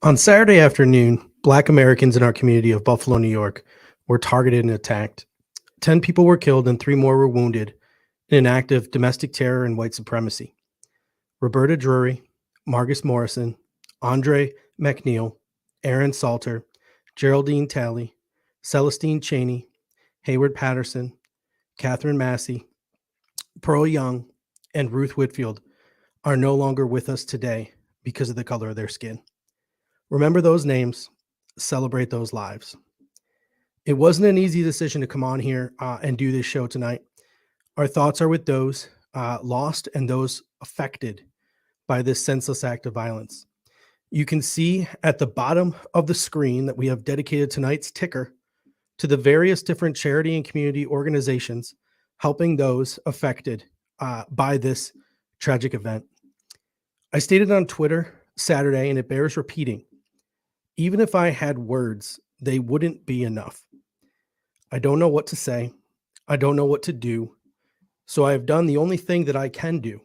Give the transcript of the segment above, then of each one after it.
On Saturday afternoon, Black Americans in our community of Buffalo, New York, were targeted and attacked. 10 people were killed and 3 more were wounded in an act of domestic terror and white supremacy. Roberta Drury, Margus Morrison, Andre Mackneil, Aaron Salter, Geraldine Talley, Celestine Chaney, Heyward Patterson, Katherine Massey, Pearl Young, and Ruth Whitfield are no longer with us today because of the color of their skin. Remember those names, celebrate those lives. It wasn't an easy decision to come on here and do this show tonight. Our thoughts are with those lost and those affected by this senseless act of violence. You can see at the bottom of the screen that we have dedicated tonight's ticker to the various different charity and community organizations helping those affected by this tragic event. I stated on Twitter Saturday, and it bears repeating, even if I had words, they wouldn't be enough. I don't know what to say. I don't know what to do. So I have done the only thing that I can do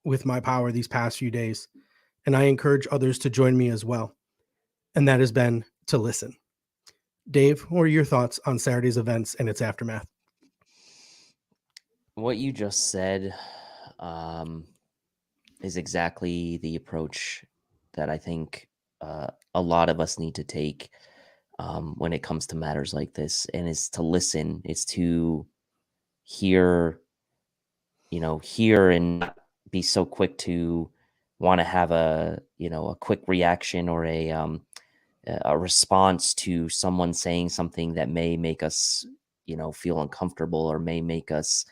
with my power these past few days. And I encourage others to join me as well. And that has been to listen. Dave, what are your thoughts on Saturday's events and its aftermath? What you just said is exactly the approach that I think a lot of us need to take when it comes to matters like this, and it's to listen. It's to hear and not be so quick to want to have a quick reaction or a response to someone saying something that may make us, feel uncomfortable, or may make us,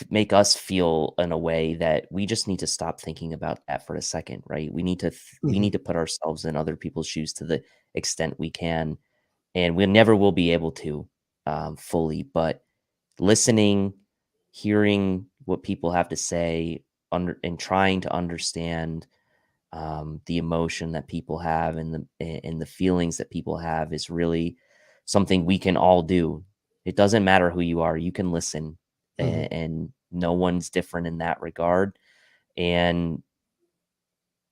make us feel in a way that we just need to stop thinking about that for a second, right? We need to put ourselves in other people's shoes to the extent we can, and we never will be able to fully, but listening, hearing what people have to say, and trying to understand the emotion that people have and the feelings that people have is really something we can all do. It doesn't matter who you are. You can listen, and no one's different in that regard. And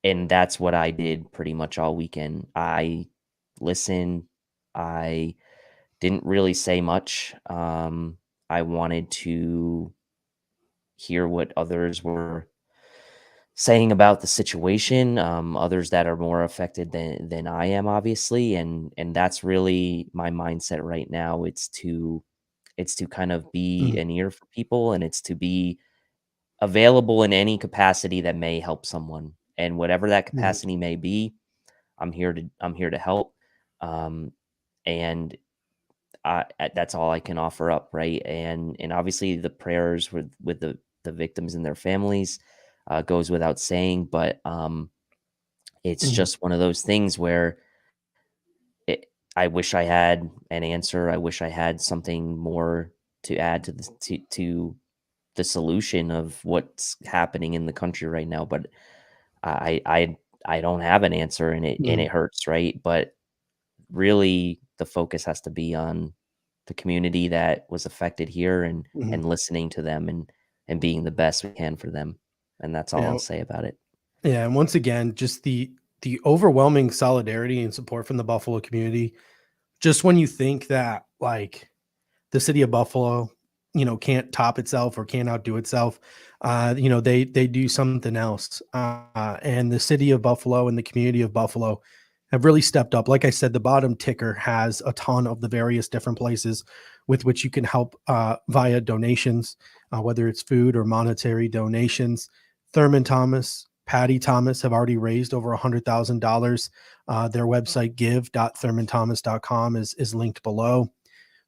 that's what I did pretty much all weekend. I listened. I didn't really say much. I wanted to hear what others were saying about the situation, others that are more affected than I am, obviously. And that's really my mindset right now. It's to kind of be an ear for people, and it's to be available in any capacity that may help someone. And whatever that capacity may be, I'm here to help. And that's all I can offer up, right? And obviously the prayers with the victims and their families goes without saying, but it's just one of those things where I wish I had an answer. I wish I had something more to add to the solution of what's happening in the country right now, but I don't have an answer, and it hurts, right? But really the focus has to be on the community that was affected here, and listening to them and being the best we can for them. And that's all I'll say about it. Yeah. And once again, just the overwhelming solidarity and support from the Buffalo community. Just when you think that like the city of Buffalo, can't top itself or can't outdo itself, they do something else. And the city of Buffalo and the community of Buffalo have really stepped up. Like I said, the bottom ticker has a ton of the various different places with which you can help via donations, whether it's food or monetary donations. Thurman Thomas, Patty Thomas have already raised over $100,000. Their website, give.thurmanthomas.com, is linked below.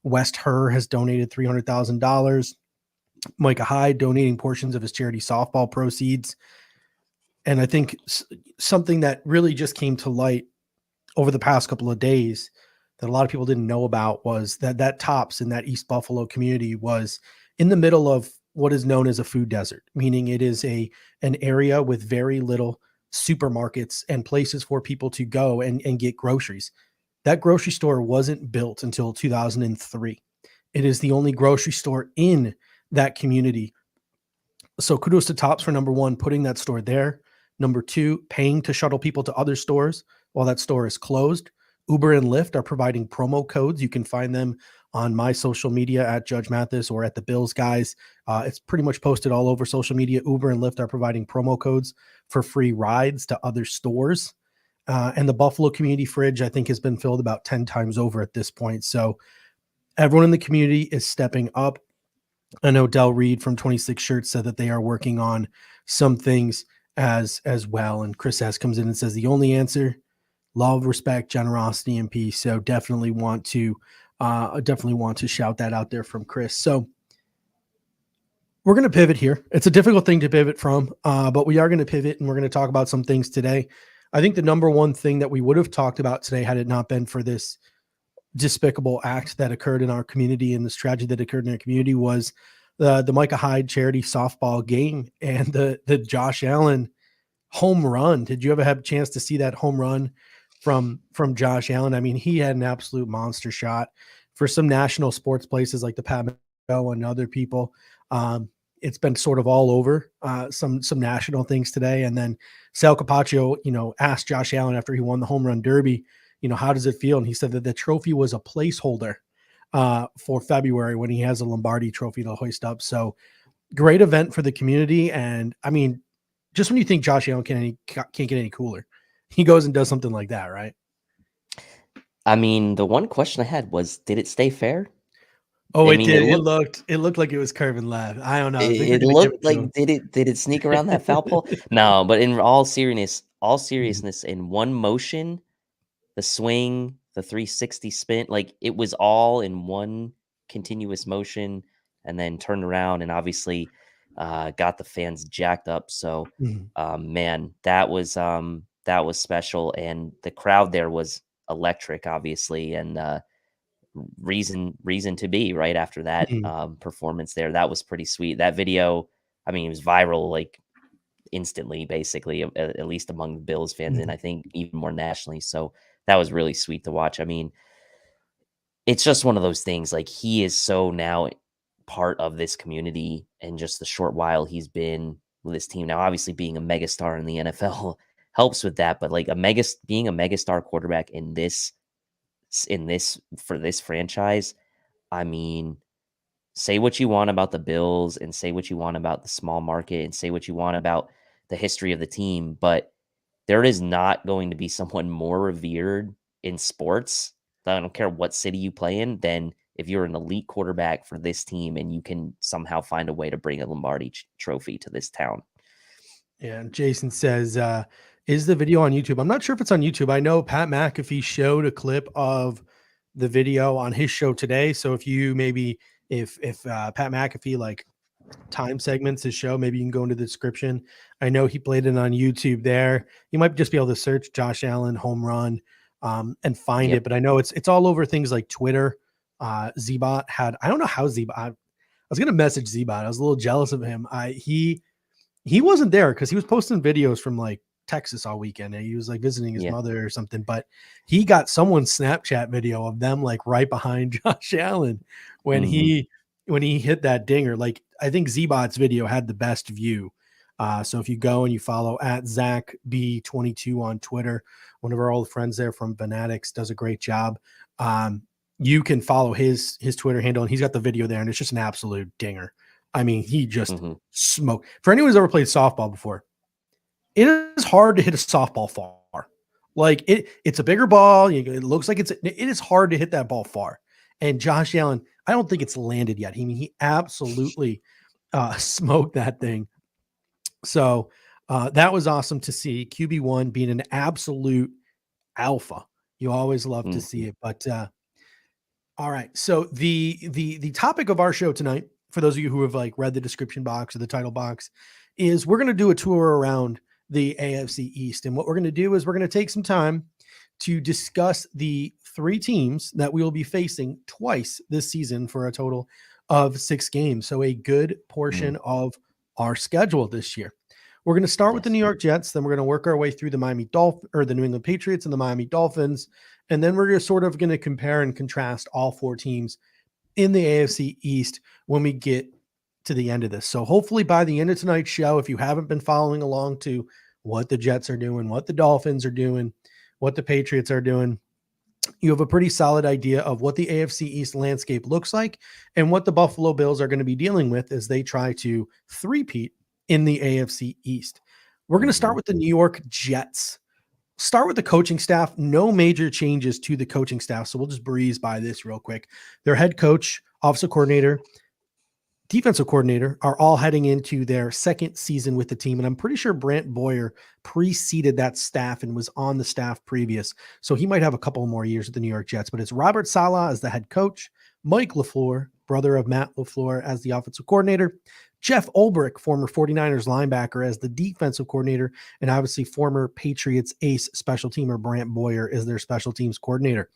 West Herr has donated $300,000. Micah Hyde donating portions of his charity softball proceeds. And I think something that really just came to light over the past couple of days that a lot of people didn't know about was that Tops in that East Buffalo community was in the middle of what is known as a food desert, meaning it is an area with very little supermarkets and places for people to go and get groceries. That grocery store wasn't built until 2003. It is the only grocery store in that community. So kudos to Tops for, number one, putting that store there. Number 2, paying to shuttle people to other stores while that store is closed. Uber and Lyft are providing promo codes. You can find them on my social media at Judge Mathis or at the Bills Guys. It's pretty much posted all over social media. Uber and Lyft are providing promo codes for free rides to other stores. And the Buffalo community fridge, I think, has been filled about 10 times over at this point. So everyone in the community is stepping up. I know Del Reed from 26 Shirts said that they are working on some things as well. And Chris S comes in and says the only answer, love, respect, generosity, and peace. So definitely want to shout that out there from Chris. So we're going to pivot here. It's a difficult thing to pivot from, but we are going to pivot, and we're going to talk about some things today. I think the number one thing that we would have talked about today, had it not been for this despicable act that occurred in our community and this tragedy that occurred in our community, was the Micah Hyde charity softball game and the Josh Allen home run. Did you ever have a chance to see that home run from Josh Allen? I mean, he had an absolute monster shot. For some national sports places like the Pat McGo and other people, it's been sort of all over some national things today. And then Sal Capaccio, asked Josh Allen after he won the home run derby, how does it feel? And he said that the trophy was a placeholder for February when he has a Lombardi trophy to hoist up. So great event for the community. And I mean, just when you think Josh Allen can't get any cooler, he goes and does something like that, right? I mean, the one question I had was, did it stay fair? Oh, I it mean, did. It looked like it was curving left. I don't know. I think it looked like, did it sneak around that foul pole? No, but in all seriousness, in one motion, the swing, the 360 spin, like it was all in one continuous motion, and then turned around and obviously got the fans jacked up. So, man, that was special, and the crowd there was electric, obviously, and reason to be right after that performance there. That was pretty sweet. That video, I mean, it was viral like instantly, basically, at least among the Bills fans, and I think even more nationally. So that was really sweet to watch. I mean, it's just one of those things. Like, he is so now part of this community, and just the short while he's been with this team. Now, obviously, being a megastar in the NFL helps with that, but like being a megastar quarterback in this for this franchise, I mean, say what you want about the Bills and say what you want about the small market and say what you want about the history of the team, but there is not going to be someone more revered in sports, I don't care what city you play in, than if you're an elite quarterback for this team and you can somehow find a way to bring a Lombardi trophy to this town. Yeah, and Jason says, is the video on YouTube? I'm not sure if it's on YouTube. I know Pat McAfee showed a clip of the video on his show today. So if you if Pat McAfee like time segments his show, maybe you can go into the description. I know he played it on YouTube there. You might just be able to search Josh Allen home run and find it. But I know it's all over things like Twitter. Zbot had, I don't know how Zbot, I was going to message Zbot. I was a little jealous of him. He wasn't there because he was posting videos from like Texas all weekend, and he was like visiting his mother or something, but he got someone's Snapchat video of them like right behind Josh Allen when he hit that dinger. Like, I think Zbot's video had the best view. So if you go and you follow at Zach B22 on Twitter, one of our old friends there from Fanatics does a great job. You can follow his Twitter handle, and he's got the video there, and it's just an absolute dinger. I mean, he just smoked. For anyone who's ever played softball before, it is hard to hit a softball far. Like, it's a bigger ball. It looks like it is hard to hit that ball far. And Josh Allen, I don't think it's landed yet. He absolutely smoked that thing. So that was awesome to see. QB1 being an absolute alpha. You always love to see it. But all right. So the topic of our show tonight, for those of you who have like read the description box or the title box, is we're going to do a tour around the AFC East. And what we're going to do is we're going to take some time to discuss the 3 teams that we will be facing twice this season for a total of 6 games. So a good portion of our schedule this year. We're going to start with the New York Jets. Then we're going to work our way through the the New England Patriots and the Miami Dolphins. And then we're sort of going to compare and contrast all 4 teams in the AFC East when we get to the end of this. So hopefully by the end of tonight's show, if you haven't been following along to what the Jets are doing, what the Dolphins are doing, what the Patriots are doing, you have a pretty solid idea of what the AFC East landscape looks like and what the Buffalo Bills are going to be dealing with as they try to three-peat in the AFC East. We're going to start with the New York Jets. Start with the coaching staff. No major changes to the coaching staff, so we'll just breeze by this real quick. Their head coach, offensive coordinator, defensive coordinator are all heading into their second season with the team. And I'm pretty sure Brant Boyer preceded that staff and was on the staff previous. So he might have a couple more years with the New York Jets, but it's Robert Saleh as the head coach, Mike LaFleur, brother of Matt LaFleur, as the offensive coordinator, Jeff Ulbrich, former 49ers linebacker, as the defensive coordinator, and obviously former Patriots ace special teamer Brant Boyer is their special teams coordinator.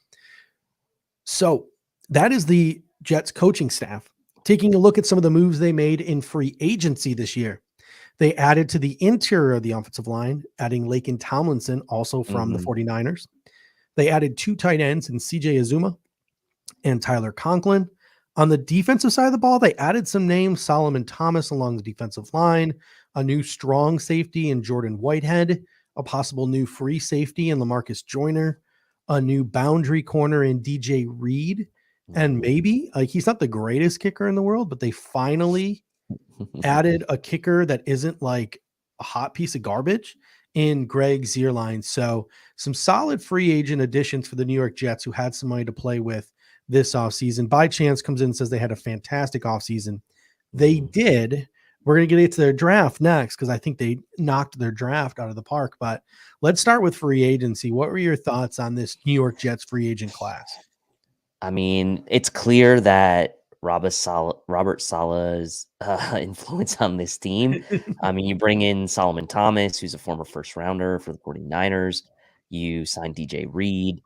So that is the Jets coaching staff. Taking a look at some of the moves they made in free agency this year. They added to the interior of the offensive line, adding Laken Tomlinson, also from the 49ers. They added 2 tight ends in CJ Azuma and Tyler Conklin. On the defensive side of the ball, they added some names, Solomon Thomas along the defensive line, a new strong safety in Jordan Whitehead, a possible new free safety in LaMarcus Joyner, a new boundary corner in DJ Reed, and maybe, like, he's not the greatest kicker in the world, but they finally added a kicker that isn't like a hot piece of garbage in Greg Zierlein. So some solid free agent additions for the New York Jets, who had some money to play with this offseason. By Chance comes in and says they had a fantastic offseason. They did. We're going to get into their draft next because I think they knocked their draft out of the park. But let's start with free agency. What were your thoughts on this New York Jets free agent class? I mean, it's clear that Robert Saleh's influence on this team. I mean, you bring in Solomon Thomas, who's a former first rounder for the 49ers. You signed DJ Reed.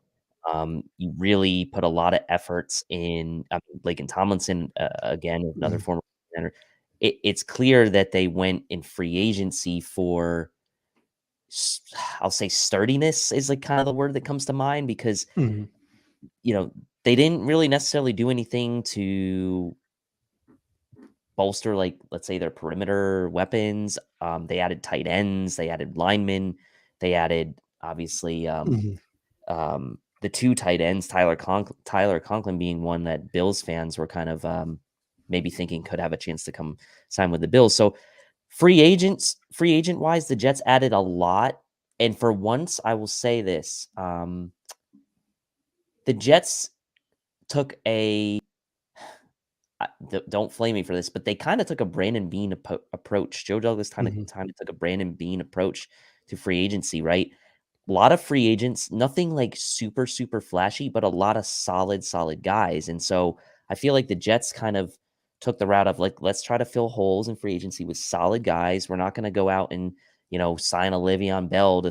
You really put a lot of efforts in Laken Tomlinson, again, another former runner. It's clear that they went in free agency for, I'll say, sturdiness is like kind of the word that comes to mind, because you know, they didn't really necessarily do anything to bolster, like, let's say, their perimeter weapons. They added tight ends, they added linemen, they added obviously the 2 tight ends, Tyler Conklin being one that Bills fans were kind of maybe thinking could have a chance to come sign with the Bills. So free agent wise, the Jets added a lot. And for once, I will say this, the Jets took don't flame me for this, but they kind of took a Brandon Beane approach. Joe Douglas kind of took a Brandon Beane approach to free agency, right? A lot of free agents, nothing like super, super flashy, but a lot of solid guys. And so I feel like the Jets kind of took the route of, like, let's try to fill holes in free agency with solid guys. We're not going to go out and, sign a Le'Veon Bell to,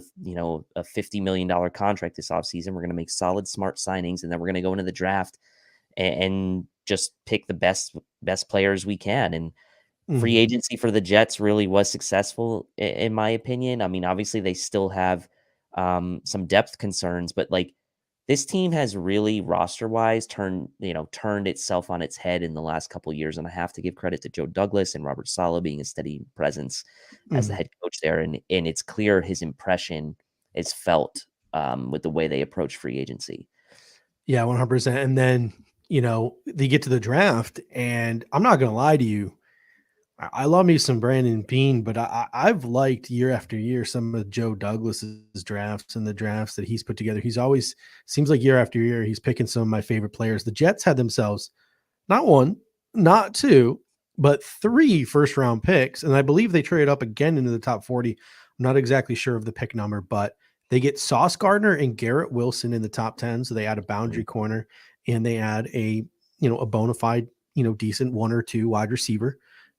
a $50 million contract this offseason. We're going to make solid, smart signings, and then we're going to go into the draft and just pick the best players we can. And free agency for the Jets really was successful, in my opinion. I mean, obviously they still have some depth concerns, but like, this team has really roster-wise turned itself on its head in the last couple of years. And I have to give credit to Joe Douglas and Robert Saleh being a steady presence as the head coach there. And it's clear his impression is felt with the way they approach free agency. Yeah, 100%. And then, they get to the draft, and I'm not going to lie to you, I love me some Brandon Beane, but I've liked year after year some of Joe Douglas's drafts and the drafts that he's put together. He's always seems like year after year he's picking some of my favorite players. The Jets had themselves not 1, not 2, but 3 first-round picks, and I believe they traded up again into the top 40. I'm not exactly sure of the pick number, but they get Sauce Gardner and Garrett Wilson in the top 10, so they add a boundary corner, and they add a bona fide, decent 1 or 2 wide receiver.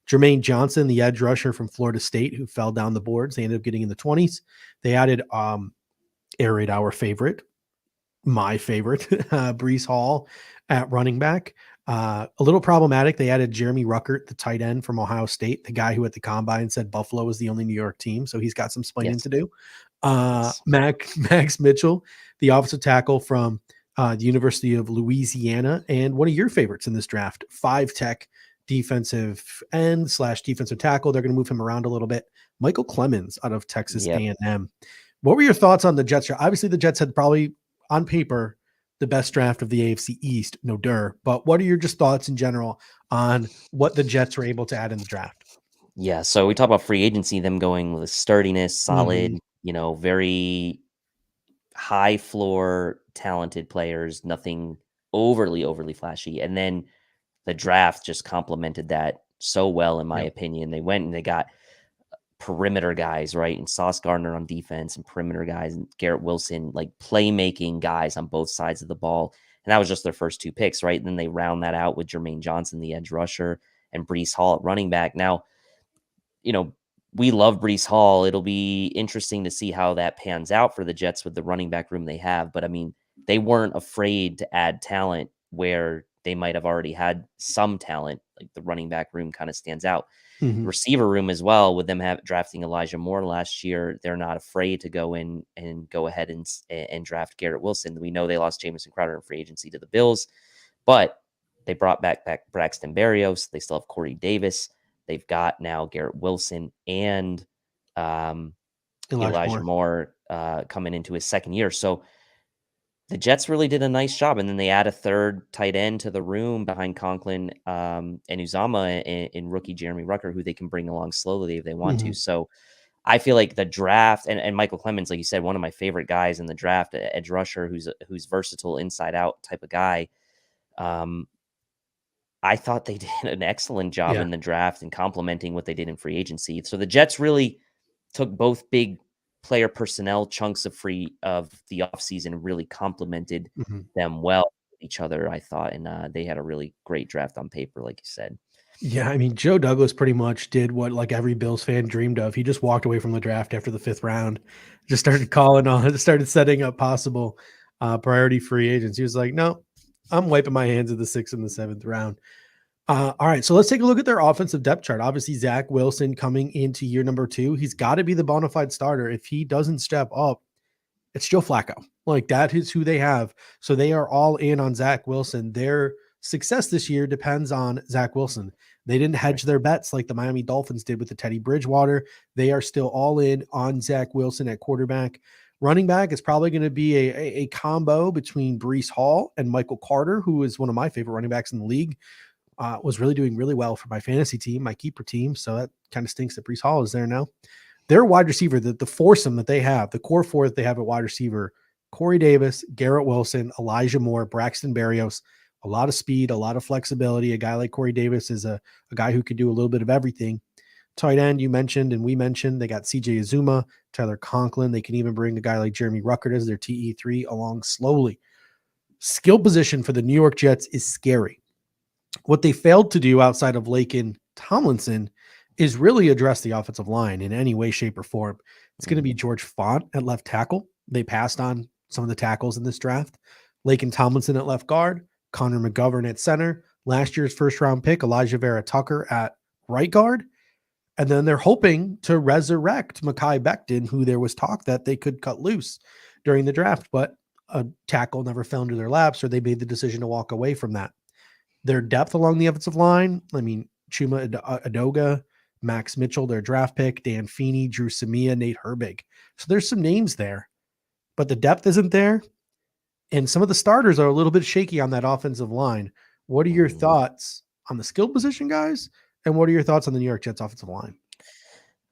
Jermaine Johnson, the edge rusher from Florida State, who fell down the boards. They ended up getting in the 20s. They added air raid our favorite, my favorite, Breece Hall at running back. A little problematic. They added Jeremy Ruckert, the tight end from Ohio State, the guy who at the combine said Buffalo was the only New York team. So he's got some explaining to do. Max Mitchell, the offensive tackle from the University of Louisiana, and one of your favorites in this draft, 5 tech defensive end / defensive tackle. They're going to move him around a little bit. Michael Clemens out of Texas A&M. What were your thoughts on the Jets? Obviously, the Jets had probably, on paper, the best draft of the AFC East, no dur. But what are your just thoughts in general on what the Jets were able to add in the draft? Yeah, so we talk about free agency, them going with sturdiness, solid, very high floor, talented players, nothing overly flashy. And then the draft just complemented that so well, in my opinion. They went and they got perimeter guys, right? And Sauce Gardner on defense and perimeter guys and Garrett Wilson, like playmaking guys on both sides of the ball. And that was just their first 2 picks, right? And then they round that out with Jermaine Johnson, the edge rusher, and Breece Hall at running back. Now, we love Breece Hall. It'll be interesting to see how that pans out for the Jets with the running back room they have. But I mean, they weren't afraid to add talent where they might have already had some talent. Like the running back room kind of stands out. Receiver room as well, with them drafting Elijah Moore last year. They're not afraid to go in and go ahead and draft Garrett Wilson. We know they lost Jamison Crowder in free agency to the Bills, but they brought back Braxton Berrios. They still have Corey Davis. They've got now Garrett Wilson and Elijah Moore coming into his second year. So the Jets really did a nice job. And then they add a third tight end to the room behind Conklin and Uzama in rookie Jeremy Rucker, who they can bring along slowly if they want to. So I feel like the draft and Michael Clemens, like you said, one of my favorite guys in the draft, edge rusher, who's versatile, inside out type of guy. I thought they did an excellent job in the draft and complementing what they did in free agency. So the Jets really took both big player personnel chunks of the offseason and really complemented them well with each other, I thought. And they had a really great draft on paper, like you said. Yeah, I mean, Joe Douglas pretty much did what like every Bills fan dreamed of. He just walked away from the draft after the 5th round, just started calling on, started setting up possible priority free agents. He was like, no, I'm wiping my hands of the 6th and the 7th round. All right, so let's take a look at their offensive depth chart. Obviously, Zach Wilson coming into year number 2. He's got to be the bona fide starter. If he doesn't step up, it's Joe Flacco. Like, that is who they have. So they are all in on Zach Wilson. Their success this year depends on Zach Wilson. They didn't hedge their bets like the Miami Dolphins did with the Teddy Bridgewater. They are still all in on Zach Wilson at quarterback. Running back is probably going to be a combo between Breece Hall and Michael Carter, who is one of my favorite running backs in the league. Was really doing really well for my fantasy team, my keeper team. So that kind of stinks that Breece Hall is there now. Their wide receiver, the foursome that they have, the core 4 that they have at wide receiver, Corey Davis, Garrett Wilson, Elijah Moore, Braxton Berrios, a lot of speed, a lot of flexibility. A guy like Corey Davis is a guy who can do a little bit of everything. Tight end, you mentioned, and we mentioned, they got CJ Uzuma, Tyler Conklin. They can even bring a guy like Jeremy Ruckert as their TE3 along slowly. Skill position for the New York Jets is scary. What they failed to do outside of Laken Tomlinson is really address the offensive line in any way, shape, or form. It's going to be George Font at left tackle. They passed on some of the tackles in this draft. Laken Tomlinson at left guard, Connor McGovern at center, last year's first-round pick, Elijah Vera Tucker at right guard. And then they're hoping to resurrect Mekhi Becton, who there was talk that they could cut loose during the draft, but a tackle never fell into their laps, or they made the decision to walk away from that. Their depth along the offensive line, I mean, Chuma Adoga, Max Mitchell, their draft pick, Dan Feeney, Drew Samia, Nate Herbig. So there's some names there, but the depth isn't there. And some of the starters are a little bit shaky on that offensive line. What are your thoughts on the skill position guys? And what are your thoughts on the New York Jets offensive line?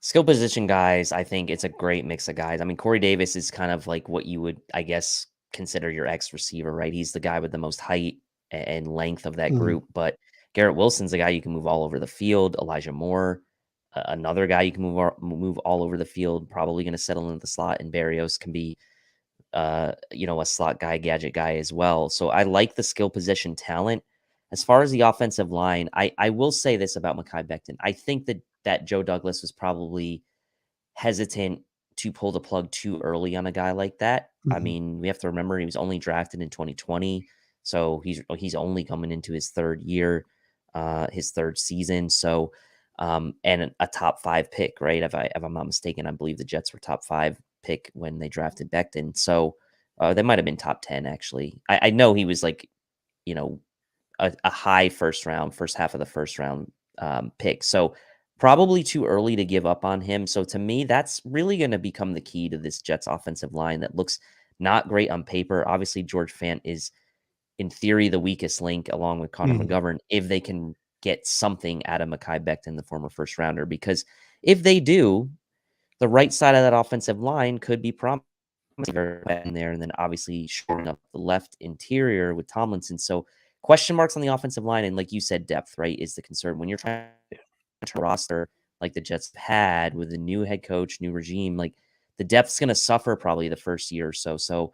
Skill position guys, I think it's a great mix of guys. I mean, Corey Davis is kind of like what you would, I guess, consider your X receiver, right? He's the guy with the most height and length of that group. But Garrett Wilson's a guy you can move all over the field. Elijah Moore, another guy you can move all over the field, probably going to settle into the slot. And Berrios can be, a slot guy, gadget guy as well. So I like the skill position talent. As far as the offensive line, I will say this about Mekhi Becton. I think that Joe Douglas was probably hesitant to pull the plug too early on a guy like that. I mean, we have to remember he was only drafted in 2020. So he's only coming into his 3rd year, his 3rd season. So, and a top 5 pick, right? If I'm not mistaken, I believe the Jets were top 5 pick when they drafted Becton. So they might have been top 10 actually. I know he was like, a high first half of the first round pick. So probably too early to give up on him. So to me, that's really going to become the key to this Jets offensive line that looks not great on paper. Obviously, George Fant is in theory the weakest link along with Connor McGovern if they can get something out of Mekhi Becton, the former first rounder, because if they do, the right side of that offensive line could be promising in there, and then obviously shoring up the left interior with Tomlinson. So question marks on the offensive line, and like you said, depth, right, is the concern when you're trying to roster like the Jets have had with a new head coach, new regime. Like the depth's going to suffer probably the first year or so. So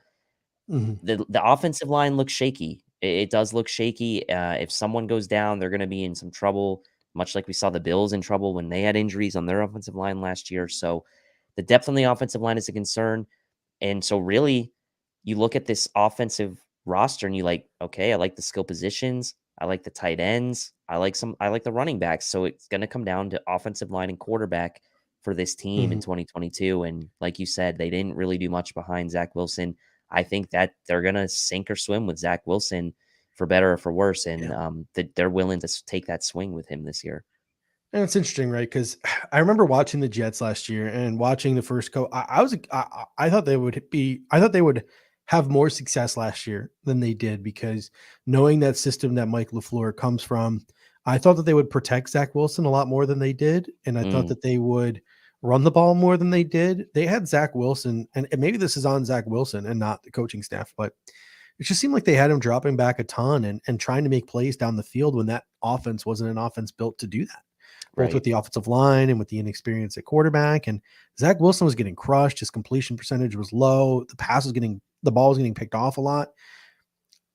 the offensive line looks shaky. It does look shaky. If someone goes down, they're going to be in some trouble, much like we saw the Bills in trouble when they had injuries on their offensive line last year. So the depth on the offensive line is a concern. And so really, you look at this offensive roster and you like, okay, I like the skill positions. I like the tight ends. I like the running backs. So it's going to come down to offensive line and quarterback for this team in 2022. And like you said, they didn't really do much behind Zach Wilson. I think that they're going to sink or swim with Zach Wilson for better or for worse. And that they're willing to take that swing with him this year. And it's interesting, right? Because I remember watching the Jets last year and watching the first I thought they would have more success last year than they did, because knowing that system that Mike LaFleur comes from, I thought that they would protect Zach Wilson a lot more than they did. And I thought that they would run the ball more than they did. They had Zach Wilson, and maybe this is on Zach Wilson and not the coaching staff, but it just seemed like they had him dropping back a ton and trying to make plays down the field when that offense wasn't an offense built to do that, both with the offensive line and with the inexperience at quarterback. And Zach Wilson was getting crushed. His completion percentage was low. The ball was getting picked off a lot.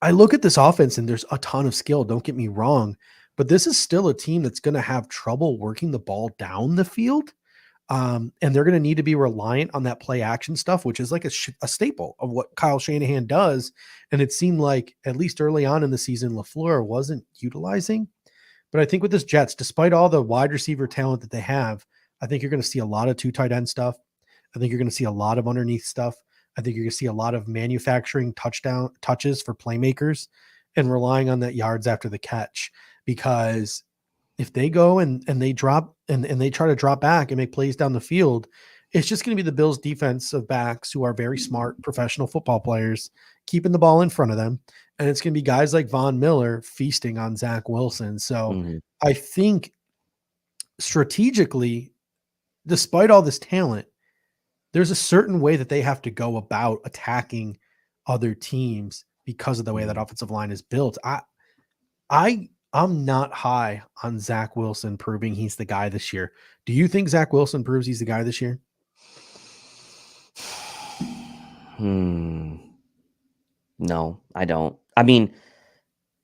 I look at this offense and there's a ton of skill. Don't get me wrong, but this is still a team that's going to have trouble working the ball down the field. And they're going to need to be reliant on that play action stuff, which is like a staple of what Kyle Shanahan does. And it seemed like, at least early on in the season, LaFleur wasn't utilizing. But I think with this Jets, despite all the wide receiver talent that they have, I think you're going to see a lot of two tight end stuff. I think you're going to see a lot of underneath stuff. I think you're going to see a lot of manufacturing touchdown touches for playmakers and relying on that yards after the catch. Because if they go and they drop and they try to drop back and make plays down the field, it's just going to be the Bills' defensive backs, who are very smart professional football players, keeping the ball in front of them. And it's going to be guys like Von Miller feasting on Zach Wilson. So I think strategically, despite all this talent, there's a certain way that they have to go about attacking other teams because of the way that offensive line is built. I'm not high on Zach Wilson proving he's the guy this year. Do you think Zach Wilson proves he's the guy this year? No, I don't. I mean,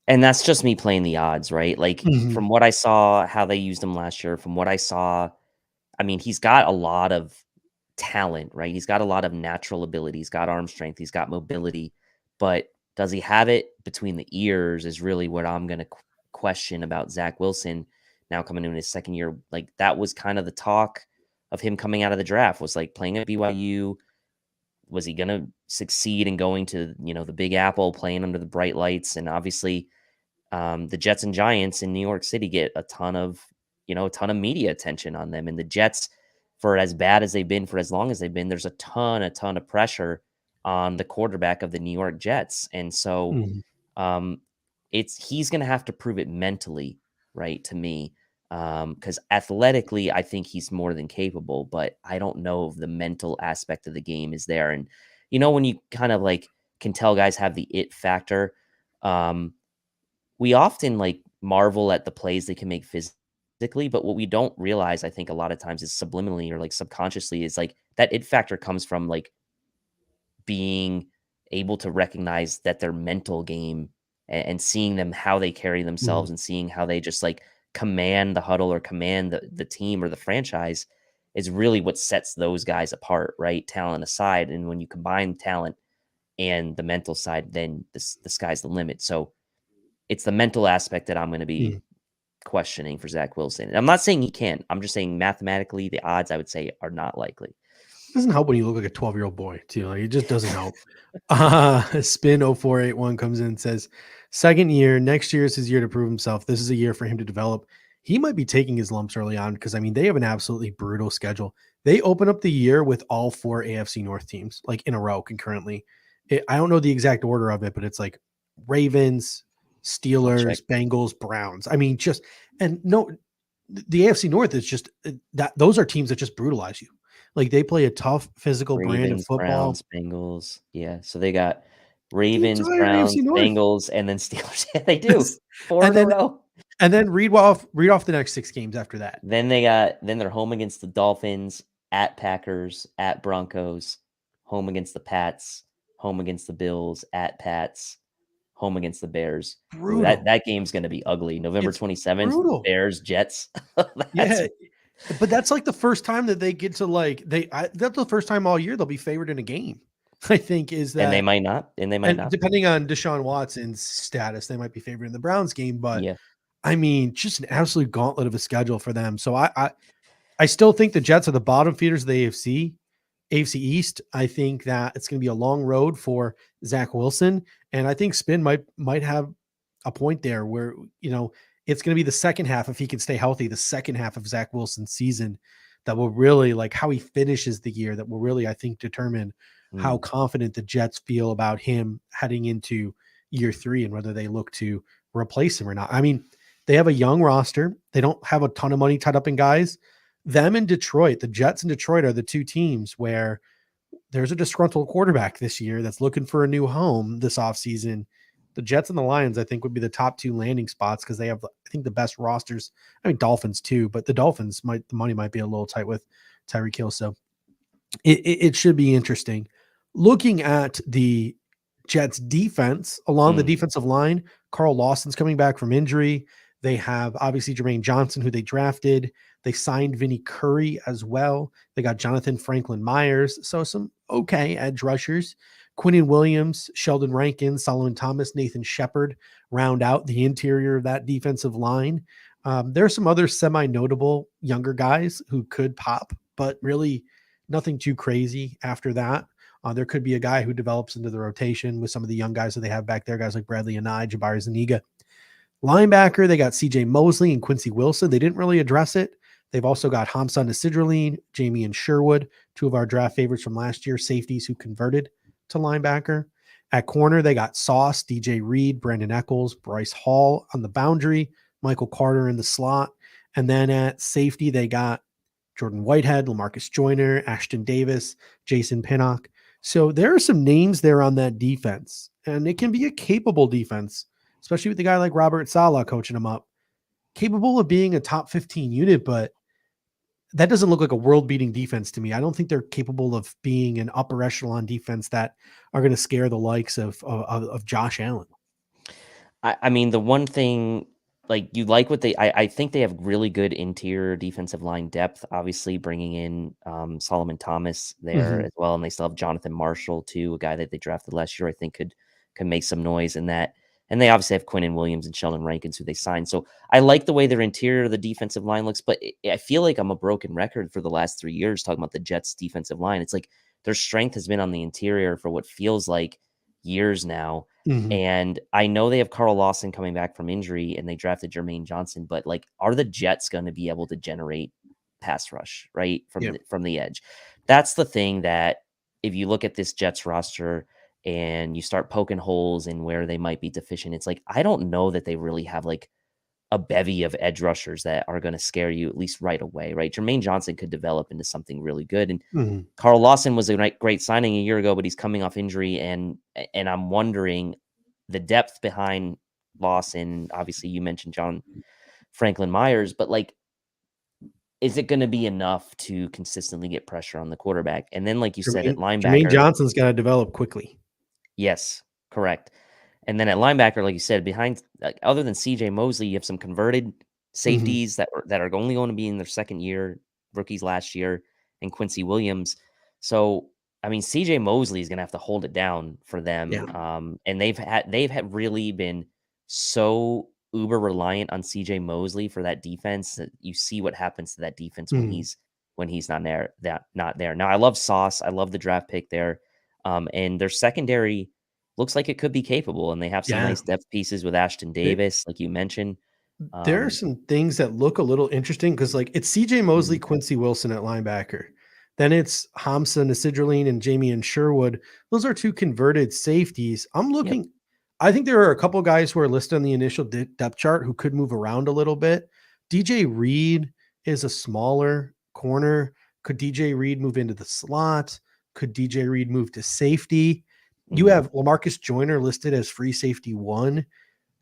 and that's just me playing the odds, right? Like from what I saw, how they used him last year, from what I saw, I mean, he's got a lot of talent, right? He's got a lot of natural ability. He's got arm strength. He's got mobility. But does he have it between the ears is really what I'm going to question about Zach Wilson now coming in his second year. Like that was kind of the talk of him coming out of the draft, was like playing at BYU. Was he going to succeed in going to, the Big Apple, playing under the bright lights? And obviously the Jets and Giants in New York City get a ton of media attention on them. And the Jets, for as bad as they've been, for as long as they've been, there's a ton of pressure on the quarterback of the New York Jets. And so he's going to have to prove it mentally, right, to me. Because athletically, I think he's more than capable, but I don't know if the mental aspect of the game is there. And, when you kind of like can tell guys have the it factor, we often like marvel at the plays they can make physically, but what we don't realize, I think a lot of times, is subliminally or like subconsciously, is like that it factor comes from like being able to recognize that their mental game and seeing them, how they carry themselves and seeing how they just like command the huddle or command the team or the franchise is really what sets those guys apart, right? Talent aside. And when you combine talent and the mental side, then the sky's the limit. So it's the mental aspect that I'm going to be questioning for Zach Wilson. And I'm not saying he can't. I'm just saying mathematically the odds, I would say, are not likely. Doesn't help when you look like a 12-year-old boy too. Like, it just doesn't help. Spin 0481 comes in and says, second year, next year is his year to prove himself. This is a year for him to develop. He might be taking his lumps early on because, I mean, they have an absolutely brutal schedule. They open up the year with all 4 AFC North teams, like in a row concurrently. I don't know the exact order of it, but it's like Ravens, I'll check. Steelers, Bengals, Browns. I mean, just, and no, the AFC North is just that those are teams that just brutalize you. Like, they play a tough physical brand of Ravens, football. Browns, Bengals. Yeah, so they got The Ravens, entire AFC Browns, North. Bengals, and then Steelers. Yeah, they do. 4 and in a then row. and then read off the next 6 games after that. Then they're home against the Dolphins, at Packers, at Broncos, home against the Pats, home against the Bills, at Pats, home against the Bears. Ooh, Brutal. that game's gonna be ugly. November It's 27th, brutal. Bears, Jets. That's Yeah. But that's like the first time that they get to, like, that's the first time all year they'll be favored in a game. I think is and they that, might not, and they might and not. depending on Deshaun Watson's status, they might be favored in the Browns game. But Yeah. I mean, just an absolute gauntlet of a schedule for them. So I still think the Jets are the bottom feeders of the AFC East. I think that it's going to be a long road for Zach Wilson, and I think Spin might have a point there where, it's going to be the second half, if he can stay healthy, the second half of Zach Wilson's season that will really, like, how he finishes the year, that will really, I think, determine how confident the Jets feel about him heading into year 3 and whether they look to replace him or not. I mean, they have a young roster. They don't have a ton of money tied up in guys. Them in Detroit, the Jets and Detroit are the 2 teams where there's a disgruntled quarterback this year that's looking for a new home this offseason. The Jets and the Lions, I think, would be the top 2 landing spots because they have, I think, the best rosters. I mean, Dolphins too, but the Dolphins the money might be a little tight with Tyreek Hill. So it should be interesting. Looking at the Jets defense along the defensive line, Carl Lawson's coming back from injury. They have obviously Jermaine Johnson, who they drafted. They signed Vinny Curry as well. They got Jonathan Franklin Myers. So some okay edge rushers. Quinnen Williams, Sheldon Rankin, Solomon Thomas, Nathan Shepard round out the interior of that defensive line. There are some other semi-notable younger guys who could pop, but really nothing too crazy after that. There could be a guy who develops into the rotation with some of the young guys that they have back there, guys like Bradley Anai, Jabari Zuniga. Linebacker, they got CJ Mosley and Quincy Wilson. They didn't really address it. They've also got Hamza Nasidrline, Jamie and Sherwood, 2 of our draft favorites from last year, safeties who converted to linebacker. At corner, they got Sauce, DJ Reed, Brandon Eccles, Bryce Hall on the boundary, Michael Carter in the slot. And then at safety, they got Jordan Whitehead, LaMarcus Joyner, Ashton Davis, Jason Pinnock. So there are some names there on that defense, and it can be a capable defense, especially with the guy like Robert Saleh coaching them up, capable of being a top 15 unit, but that doesn't look like a world-beating defense to me. I don't think they're capable of being an upper echelon defense that are going to scare the likes of Josh Allen. I mean, the one thing, like, you like what I think they have really good interior defensive line depth, obviously bringing in Solomon Thomas there as well. And they still have Jonathan Marshall too, a guy that they drafted last year, I think could make some noise in that. And they obviously have Quinnen Williams and Sheldon Rankins, who they signed. So I like the way their interior of the defensive line looks, but I feel like I'm a broken record for the last 3 years talking about the Jets defensive line. It's like their strength has been on the interior for what feels like years now. And I know they have Carl Lawson coming back from injury and they drafted Jermaine Johnson, but, like, are the Jets going to be able to generate pass rush, right? From the edge? That's the thing that, if you look at this Jets roster and you start poking holes in where they might be deficient, it's like, I don't know that they really have, like, a bevy of edge rushers that are going to scare you at least right away, right? Jermaine Johnson could develop into something really good. And Carl Lawson was a great signing a year ago, but he's coming off injury. And I'm wondering the depth behind Lawson. Obviously you mentioned John Franklin Myers, but, like, is it going to be enough to consistently get pressure on the quarterback? And then, like you said, at Jermaine linebacker, Johnson's got to develop quickly. yes, correct. And then at linebacker, like you said, behind, like, other than CJ Mosley, you have some converted safeties that are only going to be in their second year, rookies last year, and Quincy Williams. So, I mean, CJ Mosley is going to have to hold it down for them. Yeah. And they've had really been so uber reliant on CJ Mosley for that defense that you see what happens to that defense when he's when he's not there. Now, I love Sauce. I love the draft pick there. And their secondary looks like it could be capable, and they have some Yeah. nice depth pieces with Ashton It, Davis, like you mentioned. there are some things that look a little interesting because, like, it's CJ Mosley, Mhm. Quincy Wilson at linebacker. Then it's Hamza Nasidrline and Jamie Sherwood. Those are two converted safeties. I'm Yep. looking. I think there are a couple guys who are listed on the initial depth chart who could move around a little bit. DJ Reed is a smaller corner. Could DJ Reed move into the slot? Could DJ Reed move to safety? You Mhm. have Lamarcus Joyner listed as free safety 1.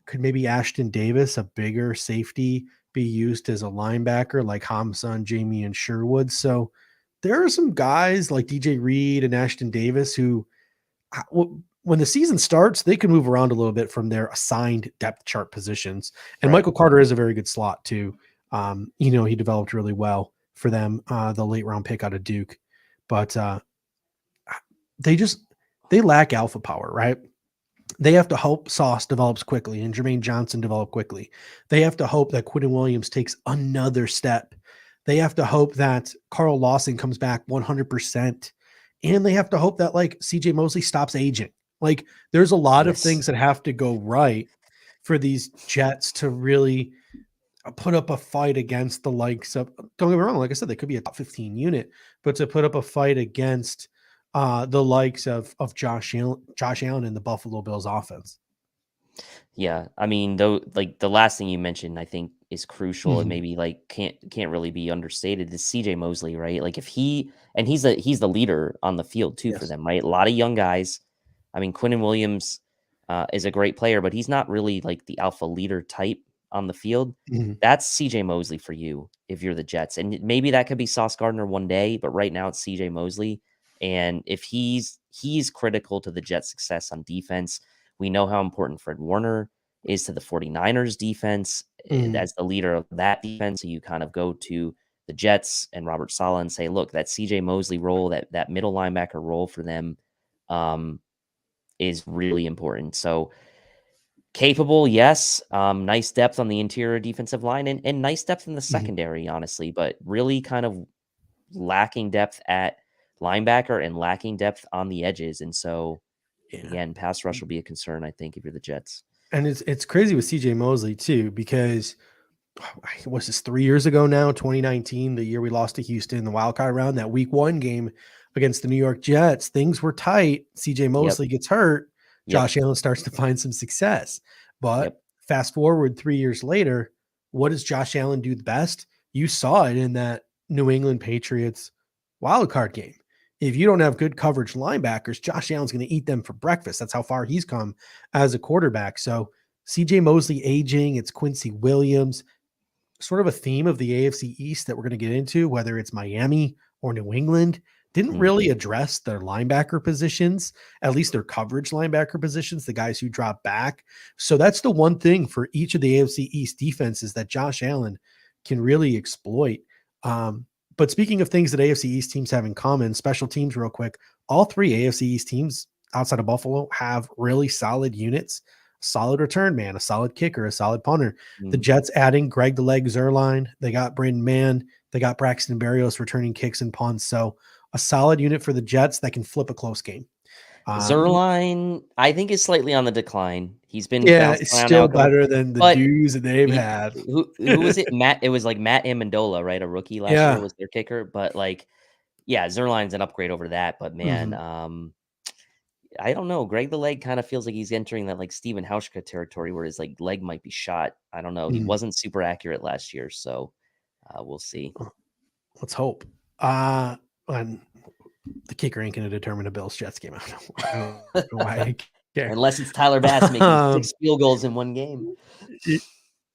Could maybe Ashton Davis, a bigger safety, be used as a linebacker like Hamza, Jamie, and Sherwood? So there are some guys like DJ Reed and Ashton Davis who, when the season starts, they can move around a little bit from their assigned depth chart positions. And Right. Michael Carter is a very good slot too. He developed really well for them, the late round pick out of Duke, but they lack alpha power, right? They have to hope Sauce develops quickly and Jermaine Johnson develop quickly. They have to hope that Quinton Williams takes another step. They have to hope that Carl Lawson comes back 100%. And they have to hope that, like, CJ Mosley stops aging. Like, there's a lot of Yes. things that have to go right for these Jets to really put up a fight against the likes of, don't get me wrong, like I said, they could be a top 15 unit, but to put up a fight against the likes of Josh Allen and the Buffalo Bills offense. Yeah, I mean, though, like the last thing you mentioned, I think is crucial and Mhm. maybe like can't really be understated is CJ Mosley, right? Like if he's the leader on the field too for Yes. them, right? A lot of young guys. I mean, Quinnen Williams is a great player, but he's not really like the alpha leader type on the field. Mhm. That's CJ Mosley for you if you're the Jets, and maybe that could be Sauce Gardner one day, but right now it's CJ Mosley, and if he's critical to the Jets' success on defense. We know how important Fred Warner is to the 49ers defense Mhm. as the leader of that defense. So you kind of go to the Jets and Robert Saleh and say, look, that CJ Mosley role, that middle linebacker role for them is really important. So capable, yes. Nice depth on the interior defensive line and nice depth in the Mhm. secondary, honestly, but really kind of lacking depth at linebacker and lacking depth on the edges. And so Yeah. again, pass rush will be a concern, I think, if you're the Jets. And it's crazy with CJ Mosley too, because was this 3 years ago now, 2019, the year we lost to Houston in the wild card round, that week 1 game against the New York Jets, things were tight. CJ Yep. Mosley gets hurt. Yep. Josh Allen starts to find some success. But Yep. fast forward 3 years later, what does Josh Allen do the best? You saw it in that New England Patriots wild card game. If you don't have good coverage linebackers, Josh Allen's going to eat them for breakfast. That's how far he's come as a quarterback. So CJ Mosley aging, it's Quincy Williams, sort of a theme of the AFC East that we're going to get into, whether it's Miami or New England, didn't really Mhm. address their linebacker positions, at least their coverage linebacker positions, the guys who drop back. So that's the one thing for each of the AFC East defenses that Josh Allen can really exploit. But speaking of things that AFC East teams have in common, special teams, real quick, all 3 AFC East teams outside of Buffalo have really solid units, solid return man, a solid kicker, a solid punter. The Mhm. Jets adding Greg the Leg Zerline. They got Braden Mann. They got Braxton Berrios returning kicks and punts. So a solid unit for the Jets that can flip a close game. Zerline, I think, is slightly on the decline. He's been Yeah, bouncing it's around now still a couple, better than the but dues that they've he had. who was it? Matt. It was like Matt Amendola, right? A rookie last year Yeah. was their kicker, but like, yeah, Zerline's an upgrade over that. But man, Mhm. I don't know. Greg the Leg kind of feels like he's entering that like Steven Hauschka territory where his like leg might be shot. I don't know. He Mhm. wasn't super accurate last year, so we'll see. Let's hope. And the kicker ain't going to determine a Bills Jets game. I don't know why I care. Unless it's Tyler Bass making Um, 6 field goals in one game.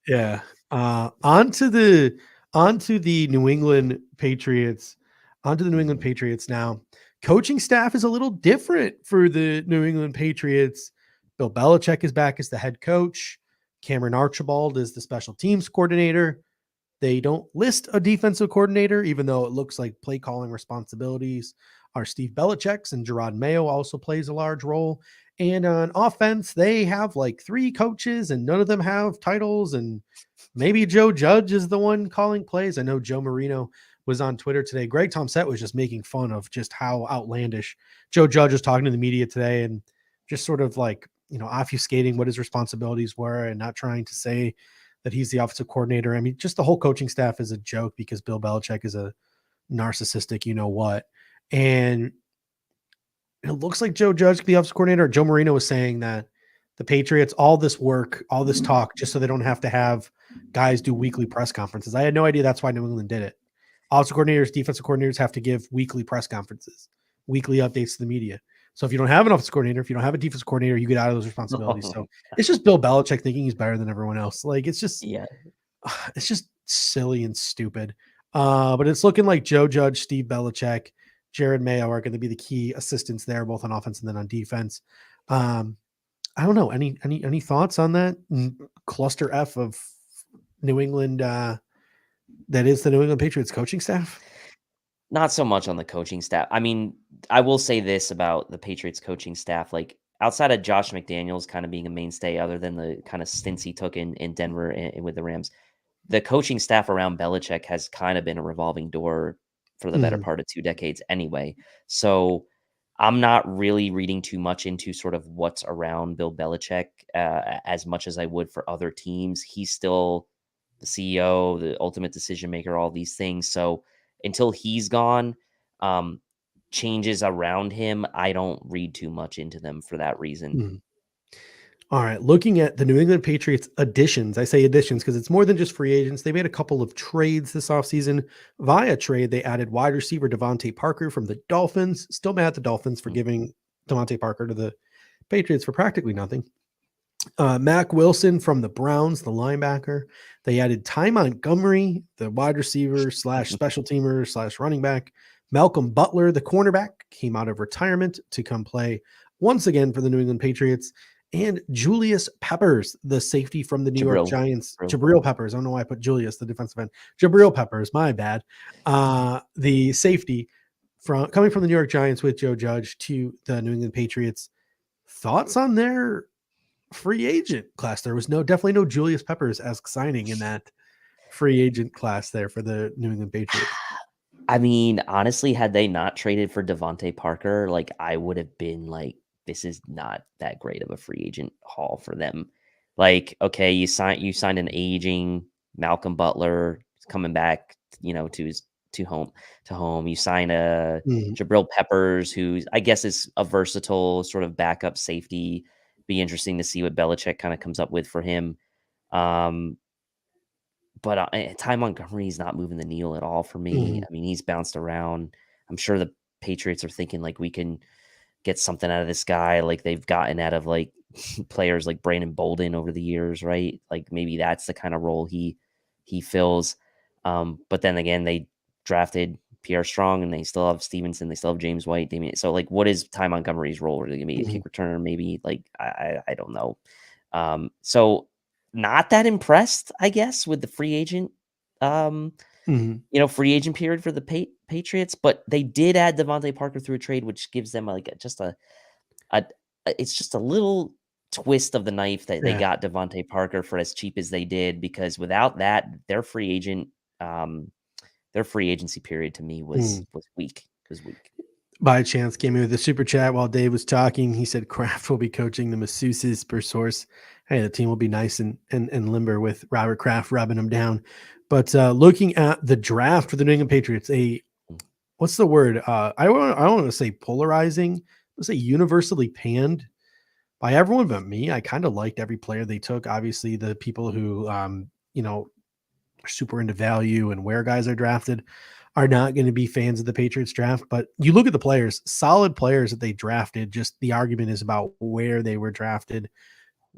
Yeah. On to the New England Patriots. On to the New England Patriots now. Coaching staff is a little different for the New England Patriots. Bill Belichick is back as the head coach. Cameron Archibald is the special teams coordinator. They don't list a defensive coordinator, even though it looks like play calling responsibilities are Steve Belichick's, and Gerard Mayo also plays a large role. And on offense, they have like 3 coaches and none of them have titles. And maybe Joe Judge is the one calling plays. I know Joe Marino was on Twitter today. Greg Tomsett was just making fun of just how outlandish Joe Judge was talking to the media today, and just sort of like, obfuscating what his responsibilities were and not trying to say that he's the offensive coordinator. I mean, just the whole coaching staff is a joke because Bill Belichick is a narcissistic, and it looks like Joe Judge could be offensive coordinator. Joe Marino was saying that the Patriots, all this work, all this talk, just so they don't have to have guys do weekly press conferences. I had no idea that's why New England did it. Offensive coordinators, defensive coordinators have to give weekly press conferences, weekly updates to the media. So if you don't have an offensive coordinator, if you don't have a defensive coordinator, you get out of those responsibilities. So it's just Bill Belichick thinking he's better than everyone else. Like, it's just silly and stupid. But it's looking like Joe Judge, Steve Belichick, Jared Mayo are going to be the key assistants there, both on offense and then on defense. I don't know. Any thoughts on that cluster F of New England? That is the New England Patriots coaching staff. Not so much on the coaching staff. I mean, I will say this about the Patriots coaching staff, like outside of Josh McDaniels kind of being a mainstay, other than the kind of stints he took in Denver and with the Rams, the coaching staff around Belichick has kind of been a revolving door for the better part of 2 decades anyway. So I'm not really reading too much into sort of what's around Bill Belichick as much as I would for other teams. He's still the CEO, the ultimate decision maker, all these things. So until he's gone, changes around him, I don't read too much into them for that reason. All right. Looking at the New England Patriots additions, I say additions because it's more than just free agents. They made a couple of trades this offseason. Via trade, they added wide receiver Devontae Parker from the Dolphins. Still mad at the Dolphins for giving Devontae Parker to the Patriots for practically nothing. Mack Wilson from the Browns, the linebacker. They added Ty Montgomery, the wide receiver / special teamer / running back. Malcolm Butler, the cornerback, came out of retirement to come play once again for the New England Patriots. And Julius Peppers, the safety from the New York Giants. Jabril Peppers. I don't know why I put Julius, the defensive end. Jabril Peppers, my bad. The safety coming from the New York Giants with Joe Judge to the New England Patriots. Thoughts on their free agent class? There was definitely no Julius Peppers-esque signing in that free agent class there for the New England Patriots. I mean, honestly, had they not traded for Devontae Parker, like I would have been like, this is not that great of a free agent haul for them. Like, okay, you signed an aging Malcolm Butler coming back, to home. You sign a Jabril Peppers, who I guess is a versatile sort of backup safety. Be interesting to see what Belichick kind of comes up with for him. But Ty Montgomery is not moving the needle at all for me. I mean, he's bounced around. I'm sure the Patriots are thinking like we can get something out of this guy, like they've gotten out of like players like Brandon Bolden over the years, right? Like maybe that's the kind of role he fills. But then again, they drafted Pierre Strong, and they still have Stevenson, they still have James White. So like, what is Ty Montgomery's role? Are they gonna be a kick returner? Maybe, like I don't know. So not that impressed, I guess, with the free agent. Free agent period for the Patriots, but they did add Devontae Parker through a trade, which gives them like it's just a little twist of the knife that they got Devontae Parker for as cheap as they did, because without that, their free agency period to me was weak. It was weak. By chance came in with a super chat while Dave was talking. He said Kraft will be coaching the masseuses per source. Hey, the team will be nice and limber with Robert Kraft rubbing them down. But looking at the draft for the New England Patriots, what's the word? I don't want to say polarizing. Let's say universally panned by everyone but me. I kind of liked every player they took. Obviously, the people who are super into value and where guys are drafted are not going to be fans of the Patriots draft. But you look at the players, solid players that they drafted. Just the argument is about where they were drafted.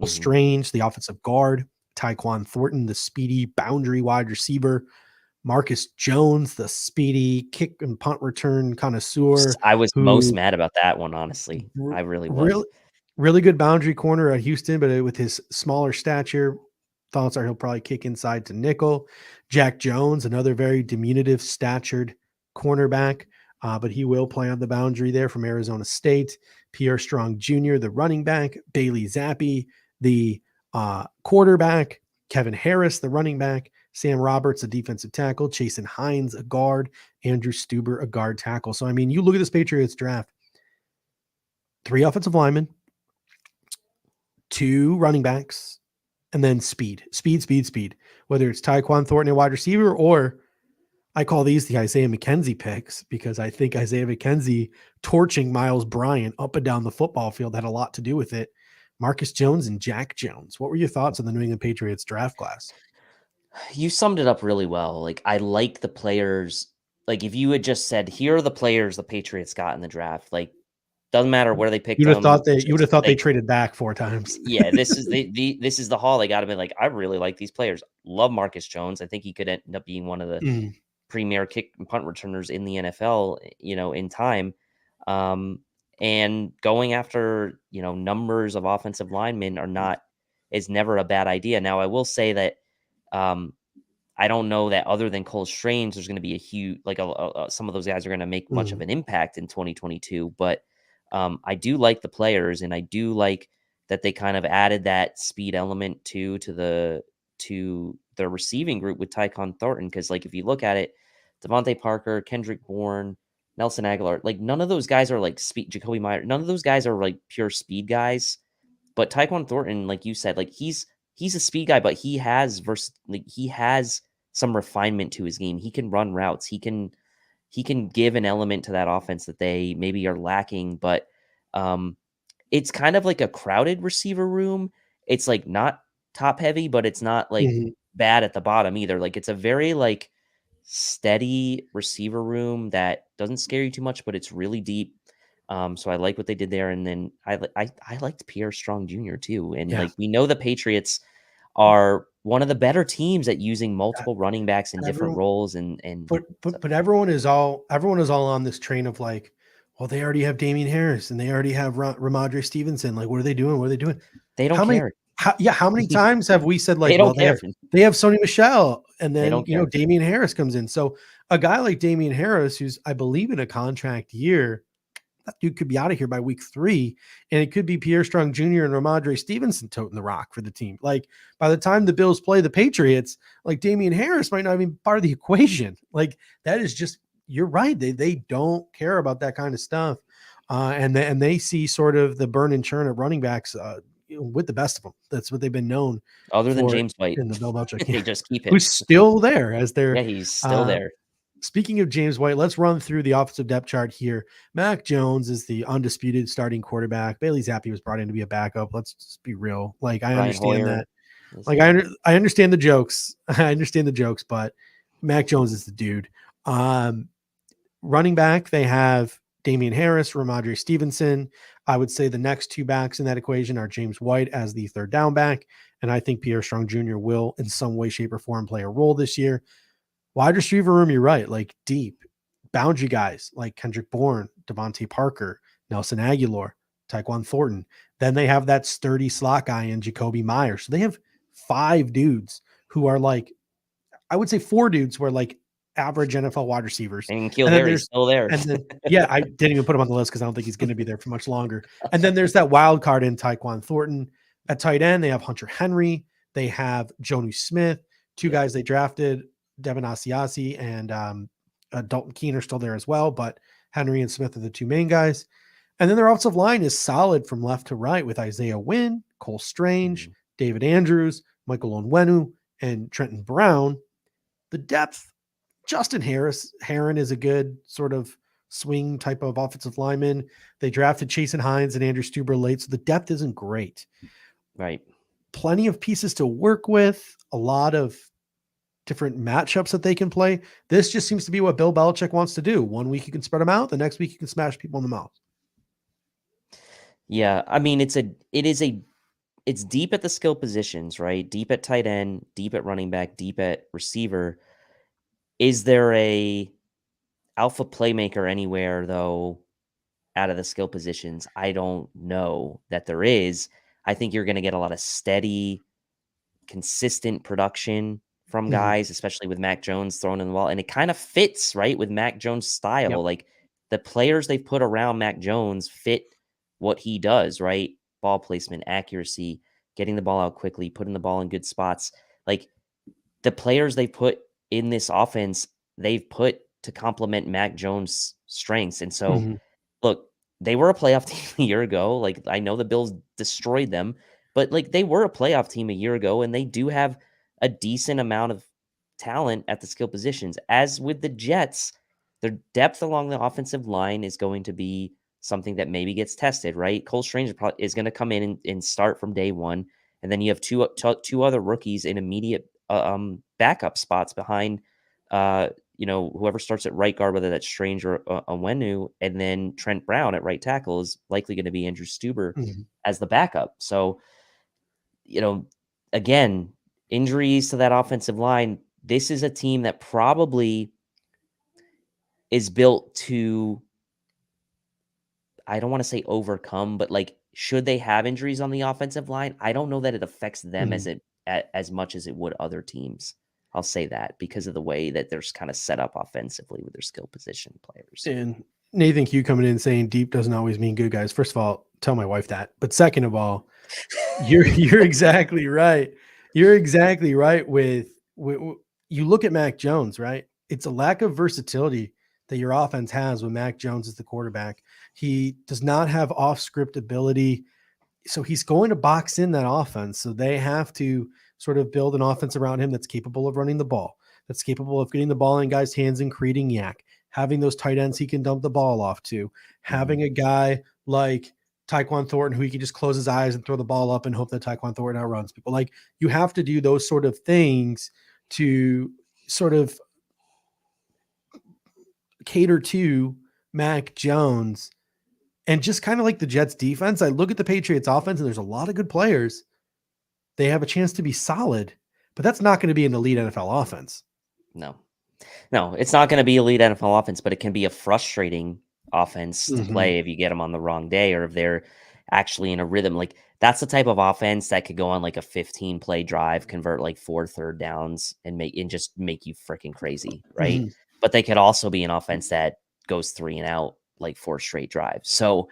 Strange, the offensive guard, Tyquan Thornton, the speedy boundary wide receiver, Marcus Jones, the speedy kick and punt return connoisseur. I was most mad about that one, honestly. I really was. Really good boundary corner at Houston, but with his smaller stature, thoughts are he'll probably kick inside to nickel. Jack Jones, another very diminutive statured cornerback, but he will play on the boundary there from Arizona State. Pierre Strong Jr., the running back, Bailey Zappi, the quarterback, Kevin Harris, the running back, Sam Roberts, a defensive tackle, Chasen Hines, a guard, Andrew Stuber, a guard tackle. So, I mean, you look at this Patriots draft, 3 offensive linemen, 2 running backs, and then speed. Whether it's Tyquan Thornton, a wide receiver, or I call these the Isaiah McKenzie picks because I think Isaiah McKenzie torching Miles Bryant up and down the football field had a lot to do with it. Marcus Jones and Jack Jones. What were your thoughts on the New England Patriots draft class? You summed it up really well. Like, I like the players. Like, if you had just said, here are the players the Patriots got in the draft, like, doesn't matter where they picked You would have them. thought they Like, traded back 4 times. yeah, this is this is the haul. They got to be like, I really like these players. Love Marcus Jones. I think he could end up being one of the premier kick and punt returners in the NFL, in time. And going after, numbers of offensive linemen is never a bad idea. Now, I will say that I don't know that other than Cole Strange, there's going to be a huge, like some of those guys are going to make much of an impact in 2022, but I do like the players, and I do like that they kind of added that speed element to the receiving group with Tyquan Thornton. Because, like, if you look at it, Devontae Parker, Kendrick Bourne, Nelson Aguilar, like, none of those guys are like speed. Jacoby Meyer, none of those guys are like pure speed guys. But Tyquan Thornton, like you said, like he's a speed guy, but he has some refinement to his game. He can run routes. He can give an element to that offense that they maybe are lacking, but it's kind of like a crowded receiver room. It's like not top heavy, but it's not like bad at the bottom either. Like, it's a very like steady receiver room that doesn't scare you too much, but it's really deep. So I like what they did there. And then I liked Pierre Strong Jr. too. And like, we know the Patriots are one of the better teams at using multiple running backs in different roles. But everyone is all on this train of like, well, they already have Damian Harris and they already have Ramondre Stevenson. Like, what are they doing? They don't care. How many times have we said, like, they have Sony Michel, and then care. Damian Harris comes in. So a guy like Damian Harris, who's I believe in a contract year, that dude could be out of here by week 3, and it could be Pierre Strong Jr. and Ramondre Stevenson toting the rock for the team. Like, by the time the Bills play the Patriots, like, Damian Harris might not even be part of the equation. Like, that is just, you're right. They don't care about that kind of stuff. And they see sort of the burn and churn of running backs with the best of them. That's what they've been known. Other than James White in the Bill Belichick, they just keep him. Who's still there as their he's still there. Speaking of James White, let's run through the offensive depth chart here. Mac Jones is the undisputed starting quarterback. Bailey Zappi was brought in to be a backup. Let's just be real. Like, I understand that. Like, I understand the jokes. I understand the jokes, but Mac Jones is the dude. Running back, they have Damian Harris, Ramondre Stevenson. I would say the next 2 backs in that equation are James White as the third down back, and I think Pierre Strong Jr. will, in some way, shape, or form, play a role this year. Wide receiver room, you're right, like deep. Boundary guys like Kendrick Bourne, Devontae Parker, Nelson Aguilar, Tyquan Thornton. Then they have that sturdy slot guy in Jacoby Meyer. So they have 5 dudes who are like, I would say 4 dudes who are like average NFL wide receivers. And N'Keal Harry's still there. And then, I didn't even put him on the list because I don't think he's going to be there for much longer. And then there's that wild card in Tyquan Thornton. At tight end, they have Hunter Henry. They have Jonnu Smith, 2 guys they drafted, Devin Asiasi and Dalton Keene are still there as well, but Henry and Smith are the 2 main guys. And then their offensive line is solid from left to right with Isaiah Wynn, Cole Strange, David Andrews, Michael Onwenu, and Trenton Brown. The depth, Justin Heron is a good sort of swing type of offensive lineman. They drafted Chasen Hines and Andrew Stuber late, so the depth isn't great. Right. Plenty of pieces to work with, a lot of different matchups that they can play. This just seems to be what Bill Belichick wants to do. One week you can spread them out, the next week you can smash people in the mouth. Yeah, I mean, it's deep at the skill positions, right? Deep at tight end, deep at running back, deep at receiver. Is there a alpha playmaker anywhere though out of the skill positions? I don't know that there is. I think you're going to get a lot of steady, consistent production from guys, especially with Mac Jones thrown in the wall. And it kind of fits, right, with Mac Jones' style. Yep. Like, the players they've put around Mac Jones fit what he does, right? Ball placement, accuracy, getting the ball out quickly, putting the ball in good spots. Like, the players they put in this offense, they've put to complement Mac Jones' strengths. And so, Mm-hmm. look, they were a playoff team a year ago. Like, I know the Bills destroyed them, but like they were a playoff team a year ago, and they do have a decent amount of talent at the skill positions. As with the Jets, their depth along the offensive line is going to be something that maybe gets tested, right? Cole Strange is going to come in and start from day one. And then you have two other rookies in immediate backup spots behind, whoever starts at right guard, whether that's Strange or Onwenu, and then Trent Brown at right tackle is likely going to be Andrew Stuber Mm-hmm. as the backup. So, again, injuries to that offensive line. This is a team that probably is built to, I don't want to say overcome, but like, should they have injuries on the offensive line, I don't know that it affects them Mm-hmm. as much as it would other teams. I'll say that because of the way that they're kind of set up offensively with their skill position players. And Nathan Q coming in saying deep doesn't always mean good, guys. First of all, tell my wife that. But second of all, you're exactly right. You're exactly right with you look at Mac Jones, right? It's a lack of versatility that your offense has when Mac Jones is the quarterback. He does not have off script ability. So he's going to box in that offense. So they have to sort of build an offense around him that's capable of running the ball, that's capable of getting the ball in guys' hands and creating yak, having those tight ends he can dump the ball off to, having a guy like Tyquan Thornton who he can just close his eyes and throw the ball up and hope that Tyquan Thornton outruns people. Like, you have to do those sort of things to sort of cater to Mac Jones. And just kind of like the Jets defense, I look at the Patriots offense and there's a lot of good players. They have a chance to be solid, but that's not going to be an elite NFL offense. No, it's not going to be elite NFL offense, but it can be a frustrating offense to play if you get them on the wrong day or if they're actually in a rhythm. Like, that's the type of offense that could go on like a 15 play drive, convert like 4 third downs and just make you freaking crazy. Right. Mm-hmm. But they could also be an offense that goes 3 and out like 4 straight drives. So,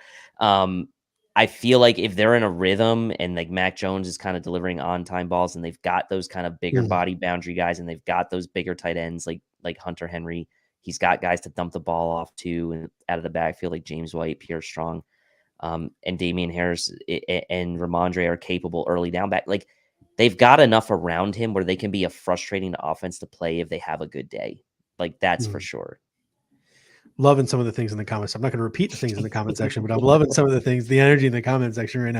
I feel like if they're in a rhythm and like Mac Jones is kind of delivering on time balls and they've got those kind of bigger body boundary guys and they've got those bigger tight ends like Hunter Henry, he's got guys to dump the ball off to and out of the backfield like James White, Pierre Strong, and Damian Harris and Ramondre are capable early down back. Like, they've got enough around him where they can be a frustrating offense to play if they have a good day. Like, that's for sure. Loving some of the things in the comments. I'm not going to repeat the things in the comment section, but I'm loving some of the things, the energy in the comment section right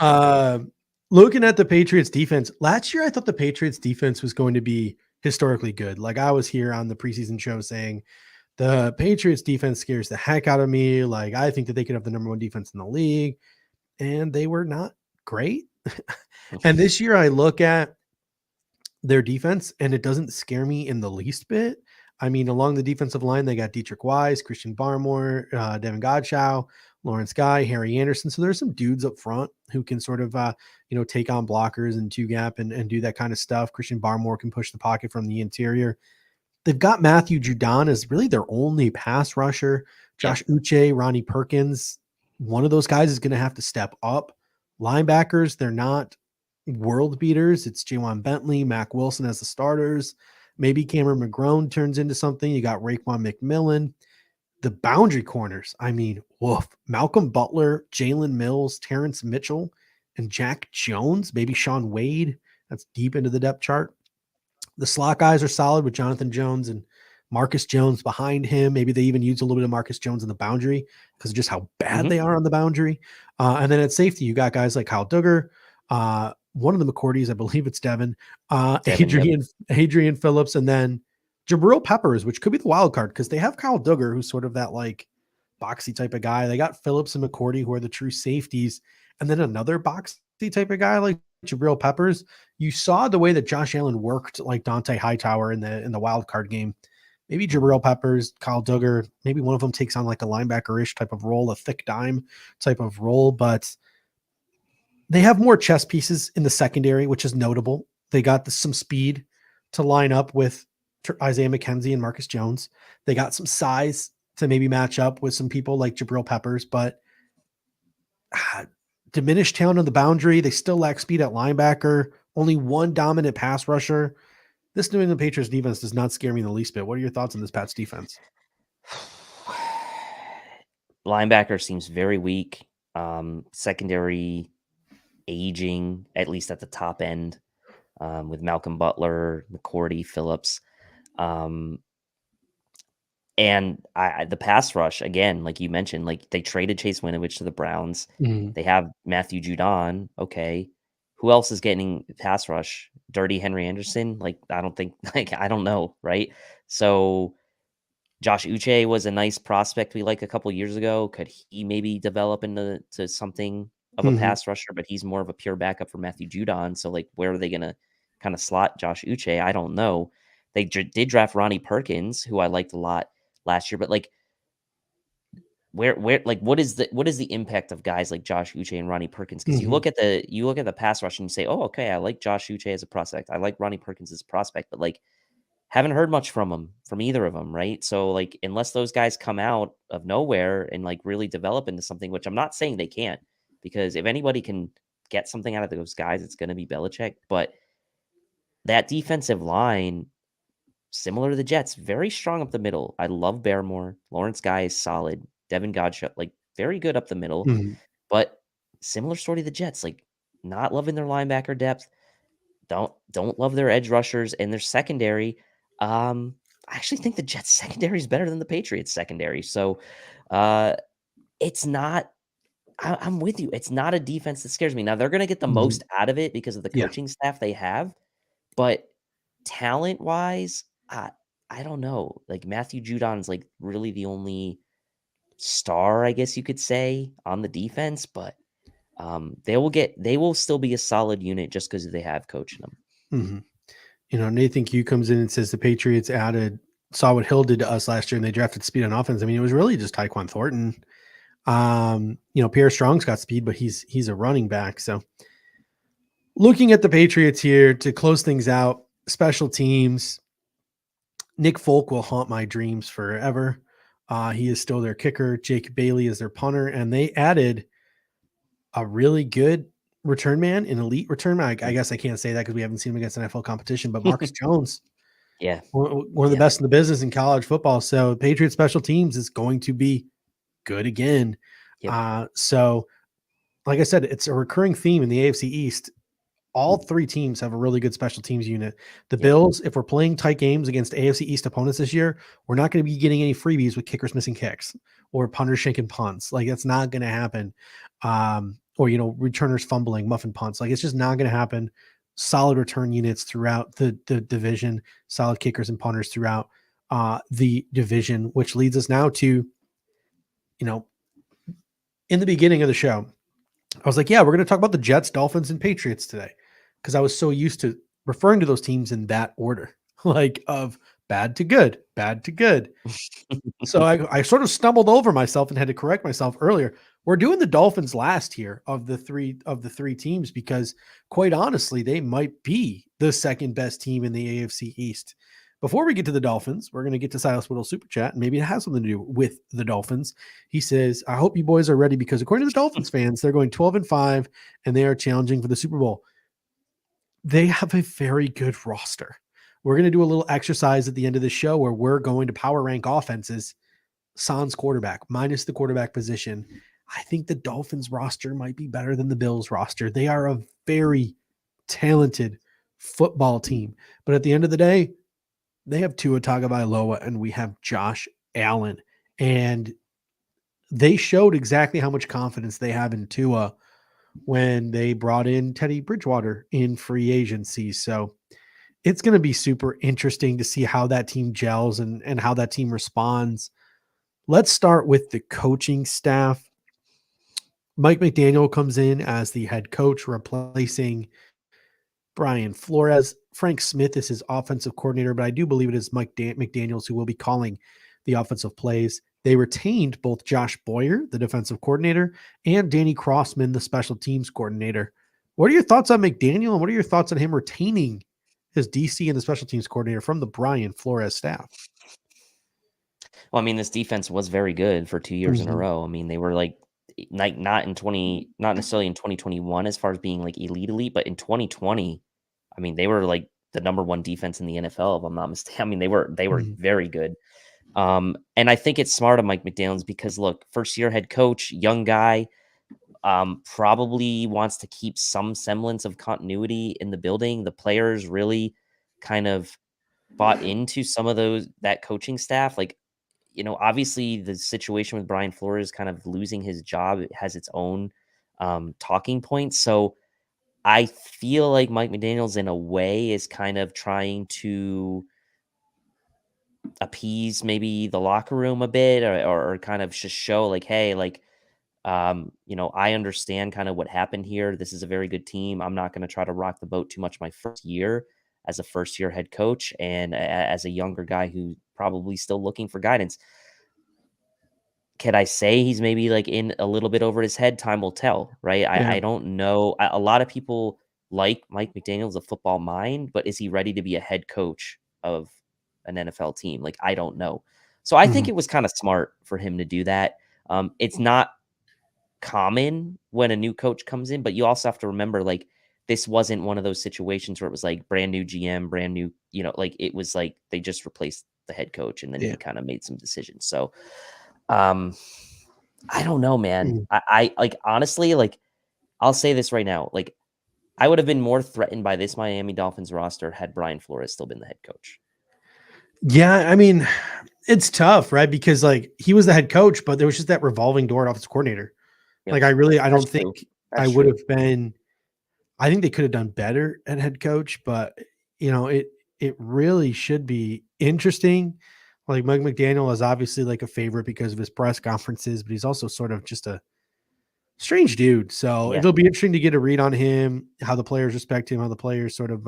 now. Looking at the Patriots defense, last year I thought the Patriots defense was going to be historically good. Like, I was here on the preseason show saying the Patriots defense scares the heck out of me. Like, I think that they could have the number 1 defense in the league, and they were not great. And this year I look at their defense and it doesn't scare me in the least bit. I mean, along the defensive line, they got Dietrich Wise, Christian Barmore, Devin Godchow, Lawrence Guy, Harry Anderson. So there's some dudes up front who can sort of, take on blockers and 2-gap and do that kind of stuff. Christian Barmore can push the pocket from the interior. They've got Matthew Judon as really their only pass rusher. Josh Uche, Ronnie Perkins. One of those guys is going to have to step up. Linebackers, they're not world beaters. It's Jawan Bentley, Mac Wilson as the starters. Maybe Cameron McGrone turns into something. You got Raekwon McMillan. The boundary corners, I mean, woof. Malcolm Butler, Jalen Mills, Terrence Mitchell, and Jack Jones, maybe Sean Wade. That's deep into the depth chart. The slot guys are solid with Jonathan Jones and Marcus Jones behind him. Maybe they even use a little bit of Marcus Jones in the boundary because of just how bad they are on the boundary. And then at safety, you got guys like Kyle Duggar, one of the McCourties, I believe it's Devin, Adrian Phillips, and then Jabril Peppers, which could be the wild card because they have Kyle Duggar, who's sort of that like boxy type of guy. They got Phillips and McCourty, who are the true safeties, and then another boxy type of guy like Jabril Peppers. You saw the way that Josh Allen worked like Dante Hightower in the wild card game. Maybe Jabril Peppers, Kyle Duggar, maybe one of them takes on like a linebacker-ish type of role, a thick dime type of role, but they have more chess pieces in the secondary, which is notable. They got some speed to line up with Isaiah McKenzie and Marcus Jones. They got some size to maybe match up with some people like Jabril Peppers, but diminished talent on the boundary. They still lack speed at linebacker. Only one dominant pass rusher. This New England Patriots defense does not scare me in the least bit. What are your thoughts on this Pats defense? Linebacker seems very weak. Secondary aging, at least at the top end, with Malcolm Butler, McCourty, Phillips. And the pass rush, again, like you mentioned, like they traded Chase Winovich to the Browns. They have Matthew Judon. Okay. Who else is getting pass rush? Dirty Henry Anderson? Like, I don't think, like, I don't know. Right. So Josh Uche was a nice prospect we like a couple years ago. Could he maybe develop into something of a pass rusher? But he's more of a pure backup for Matthew Judon. So, like, where are they going to kind of slot Josh Uche? I don't know. They did draft Ronnie Perkins, who I liked a lot last year. But like, where like what is the impact of guys like Josh Uche and Ronnie Perkins? Because you look at the pass rush and you say, oh, okay, I like Josh Uche as a prospect. I like Ronnie Perkins as a prospect, but like, haven't heard much from either of them, right? So, like, unless those guys come out of nowhere and, like, really develop into something, which I'm not saying they can't, because if anybody can get something out of those guys, it's going to be Belichick. But that defensive line, similar to the Jets, very strong up the middle. I love Barrymore. Lawrence Guy is solid. Devin Godshut, like, very good up the middle. But similar story to the Jets, like, not loving their linebacker depth. Don't love their edge rushers and their secondary. I actually think the Jets secondary is better than the Patriots secondary. So it's not, I'm with you. It's not a defense that scares me. Now they're going to get the most out of it because of the coaching staff they have, but talent wise, I don't know. Like Matthew Judon's like really the only star, I guess you could say, on the defense, but they will still be a solid unit just because they have coaching them. You know, Nathan Q comes in and says the Patriots saw what Hill did to us last year and they drafted speed on offense. I mean, it was really just Tyquan Thornton. You know, Pierre Strong's got speed, but he's a running back. So looking at the Patriots here to close things out, special teams, Nick Folk will haunt my dreams forever. He is still their kicker. Jake Bailey is their punter, and they added a really good return man, an elite return man. I guess I can't say that because we haven't seen him against NFL competition, but Marcus Jones, one of the best in the business in college football. So Patriots special teams is going to be good again. So like I said, it's a recurring theme in the AFC East. All three teams have a really good special teams unit. The Bills, if we're playing tight games against AFC East opponents this year, we're not going to be getting any freebies with kickers missing kicks or punters shanking punts. Like that's not going to happen. Or, you know, returners fumbling, muffin punts. Like it's just not going to happen. Solid return units throughout the division, solid kickers and punters throughout the division, which leads us now to, you know, in the beginning of the show, I was like, yeah, we're going to talk about the Jets, Dolphins, and Patriots today. Because I was so used to referring to those teams in that order, like of bad to good, bad to good. So I sort of stumbled over myself and had to correct myself earlier. We're doing the Dolphins last here of the three teams because quite honestly, they might be the second best team in the AFC East. Before we get to the Dolphins, we're going to get to Silas Whittle's super chat, and maybe it has something to do with the Dolphins. He says, I hope you boys are ready because according to the Dolphins fans, they're going 12-5 and they are challenging for the Super Bowl. They have a very good roster. We're going to do a little exercise at the end of the show where we're going to power rank offenses, sans quarterback, minus the quarterback position. I think the Dolphins roster might be better than the Bills roster. They are a very talented football team. But at the end of the day, they have Tua Tagovailoa and we have Josh Allen. And they showed exactly how much confidence they have in Tua when they brought in Teddy Bridgewater in free agency. So it's going to be super interesting to see how that team gels and how that team responds. Let's start with the coaching staff. Mike McDaniel comes in as the head coach, replacing Brian Flores. Frank Smith is his offensive coordinator, but I do believe it is Mike McDaniels who will be calling the offensive plays. They retained both Josh Boyer, the defensive coordinator, and Danny Crossman, the special teams coordinator. What are your thoughts on McDaniel, and what are your thoughts on him retaining his DC and the special teams coordinator from the Brian Flores staff? Well, I mean, this defense was very good for 2 years in a row. I mean, they were like not necessarily in 2021 as far as being like elite, but in 2020, I mean, they were like the number one defense in the NFL, if I'm not mistaken. I mean, they were Mhm. very good. And I think it's smart of Mike McDaniel's because look, first year head coach, young guy, probably wants to keep some semblance of continuity in the building. The players really kind of bought into some of that coaching staff. Like, obviously the situation with Brian Flores kind of losing his job has its own talking points. So I feel like Mike McDaniel's in a way is kind of trying to appease maybe the locker room a bit or kind of just show like, hey, like, I understand kind of what happened here. This is a very good team. I'm not going to try to rock the boat too much my first year as a first year head coach and as a younger guy who's probably still looking for guidance. Can I say he's maybe like in a little bit over his head? Time will tell, right? Yeah. I don't know. A lot of people like Mike McDaniel's a football mind, but is he ready to be a head coach of an NFL team? Like, I don't know. So I think Mhm. it was kind of smart for him to do that. It's not common when a new coach comes in, but you also have to remember, like, this wasn't one of those situations where it was like brand new GM, brand new, like it was like they just replaced the head coach and then Yeah. he kind of made some decisions. So, um, I don't know, man. Mhm. I like honestly, like I'll say this right now, like I would have been more threatened by this Miami Dolphins roster had Brian Flores still been the head coach. Yeah, I mean, it's tough, right? Because like he was the head coach, but there was just that revolving door at offensive coordinator. Yep, Like I that's don't think true. I That's would true. have been. I think they could have done better at head coach, but it really should be interesting. Like Mike McDaniel is obviously like a favorite because of his press conferences, but he's also sort of just a strange dude. So Yeah. it'll be interesting to get a read on him, how the players respect him, how the players sort of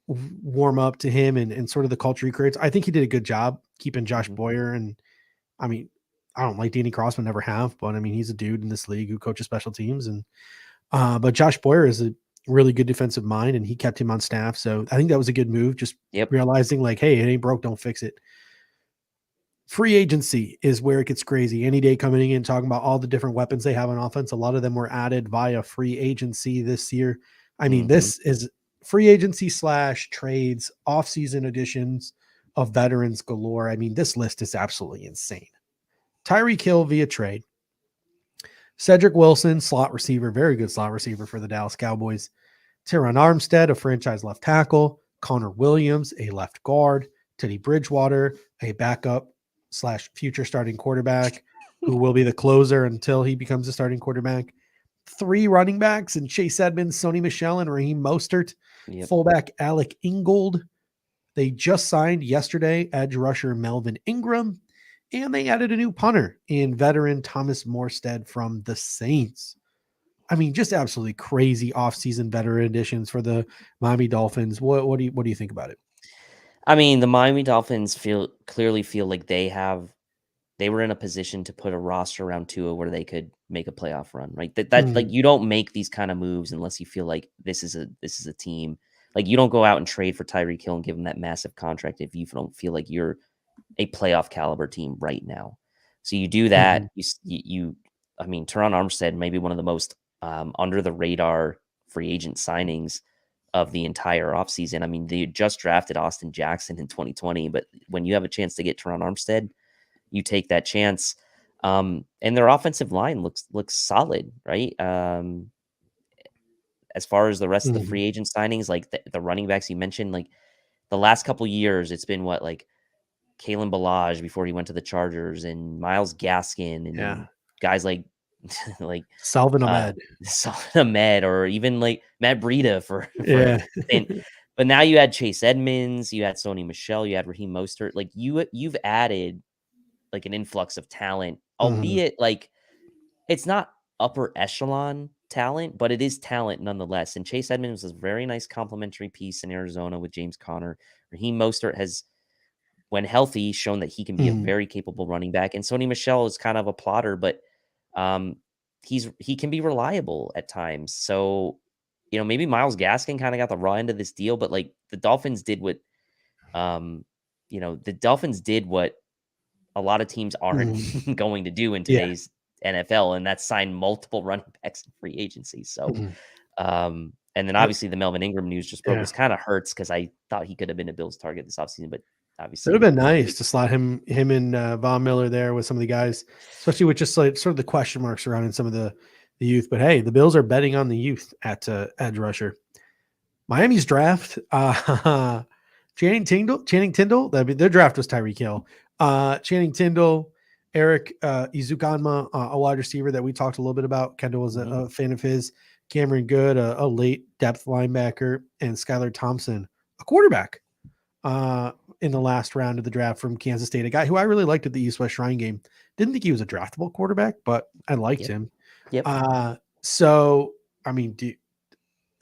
warm up to him and sort of the culture he creates. I think he did a good job keeping Josh Mhm. Boyer. And I mean, I don't like Danny Crossman, never have, but I mean, he's a dude in this league who coaches special teams. And, but Josh Boyer is a really good defensive mind and he kept him on staff. So I think that was a good move. Just Yep. realizing like, hey, it ain't broke, don't fix it. Free agency is where it gets crazy. Any day coming in, talking about all the different weapons they have on offense. A lot of them were added via free agency this year. I mean, Mhm. this is free agency / trades, offseason additions of veterans galore. I mean, this list is absolutely insane. Tyreek Hill via trade. Cedric Wilson, slot receiver, very good slot receiver for the Dallas Cowboys. Teron Armstead, a franchise left tackle. Connor Williams, a left guard. Teddy Bridgewater, a backup / future starting quarterback who will be the closer until he becomes a starting quarterback. 3 running backs and Chase Edmonds, Sony Michel, and Raheem Mostert. Yep. Fullback Alec Ingold. They just signed yesterday edge rusher Melvin Ingram, and they added a new punter in veteran Thomas Morstead from the Saints. I mean, just absolutely crazy offseason veteran additions for the Miami Dolphins. What do you think about it? I mean, the Miami Dolphins clearly feel like they were in a position to put a roster around Tua where they could make a playoff run, right? That like Mhm. you don't make these kind of moves unless you feel like this is a team. Like you don't go out and trade for Tyreek Hill and give him that massive contract if you don't feel like you're a playoff caliber team right now. So you do that. Mhm. I mean, Teron Armstead, maybe one of the most under the radar free agent signings of the entire offseason. I mean, they just drafted Austin Jackson in 2020, but when you have a chance to get Teron Armstead, you take that chance. And their offensive line looks solid, right? As far as the rest of the Mhm. free agent signings, like the running backs you mentioned, like the last couple years, it's been what like Kalen Ballage before he went to the Chargers, and Miles Gaskin, Yeah. and guys like like Salvin uh Ahmed. Salvin Ahmed, or even like Matt Breida for Yeah. and but now you had Chase Edmonds, you had Sony Michel, you had Raheem Mostert. Like you've added like an influx of talent, Mhm. albeit like it's not upper echelon talent, but it is talent nonetheless. And Chase Edmonds was a very nice complimentary piece in Arizona with James Conner. Raheem Mostert has, when healthy, shown that he can be a Mhm. very capable running back. And Sony Michel is kind of a plotter, but um, he can be reliable at times. So, maybe Miles Gaskin kind of got the raw end of this deal, but like the Dolphins did um, the Dolphins did what a lot of teams aren't Mhm. going to do in Yeah. today's NFL, and that's sign multiple running backs in free agency. So, Mhm. And then obviously the Melvin Ingram news just broke, Yeah. which kind of hurts because I thought he could have been a Bills target this offseason, but It obviously would have been nice to slot him and Von Miller there with some of the guys, especially with just like sort of the question marks surrounding some of the youth. But hey, the Bills are betting on the youth at edge rusher. Miami's draft, Channing Tindall. Their draft was Tyreek Hill. Channing Tindall, Eric Izukanma, a wide receiver that we talked a little bit about. Kendall was a fan of his. Cameron Good, a late depth linebacker, and Skylar Thompson, a quarterback, in the last round of the draft from Kansas State, a guy who I really liked at the East-West Shrine game. Didn't think he was a draftable quarterback, but I liked him. Yep. So, I mean,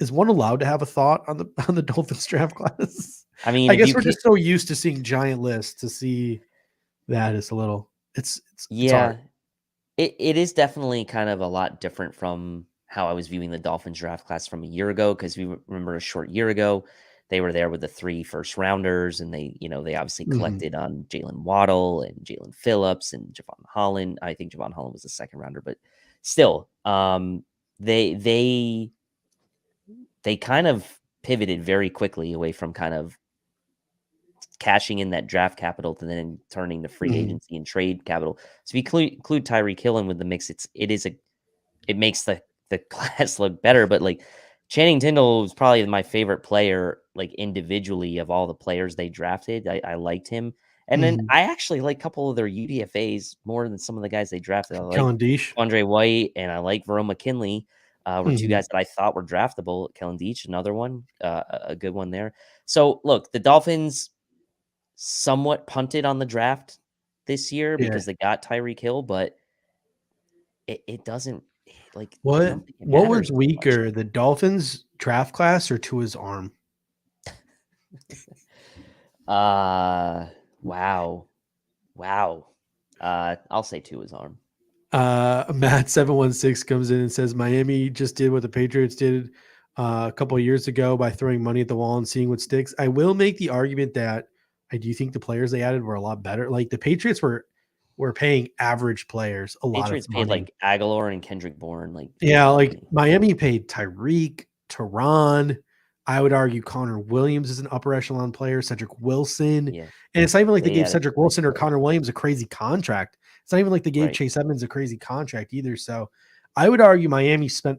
is one allowed to have a thought on the Dolphins draft class? I mean, I guess we're just so used to seeing giant lists to see that is a little. It's hard. It is definitely kind of a lot different from how I was viewing the Dolphins draft class from a year ago, because we remember a short year ago they were there with the 3 first rounders, and they obviously collected on Jalen Waddle and Jalen Phillips and Javon Holland. I think Javon Holland was the second rounder, but still, they kind of pivoted very quickly away from kind of cashing in that draft capital to then turning to free agency and trade capital. So if you include Tyreek Hill in with the mix, it makes the class look better. But like Channing Tindall was probably my favorite player, like individually of all the players they drafted. I liked him. And then I actually like a couple of their UDFAs more than some of the guys they drafted. I like Andre White and I like Verone McKinley. Were 2 guys that I thought were draftable. Kellen Deach, another one, a good one there. So look, the Dolphins somewhat punted on the draft this year because they got Tyreek Hill, but it doesn't like what was weaker, the Dolphins draft class or Tua's arm? Wow. I'll say Tua's arm. Matt 716 comes in and says Miami just did what the Patriots did a couple of years ago by throwing money at the wall and seeing what sticks. I will make the argument that I do think the players they added were a lot better. Like the Patriots were paying average players a lot of money. Paid like Aguilar and Kendrick Bourne. Like Miami paid Tyreek, Teron. I would argue Connor Williams is an upper echelon player, Cedric Wilson. Yeah. And it's not even like they gave Cedric Wilson or Connor Williams a crazy contract. It's not even like they gave Chase Edmonds a crazy contract either. So I would argue Miami spent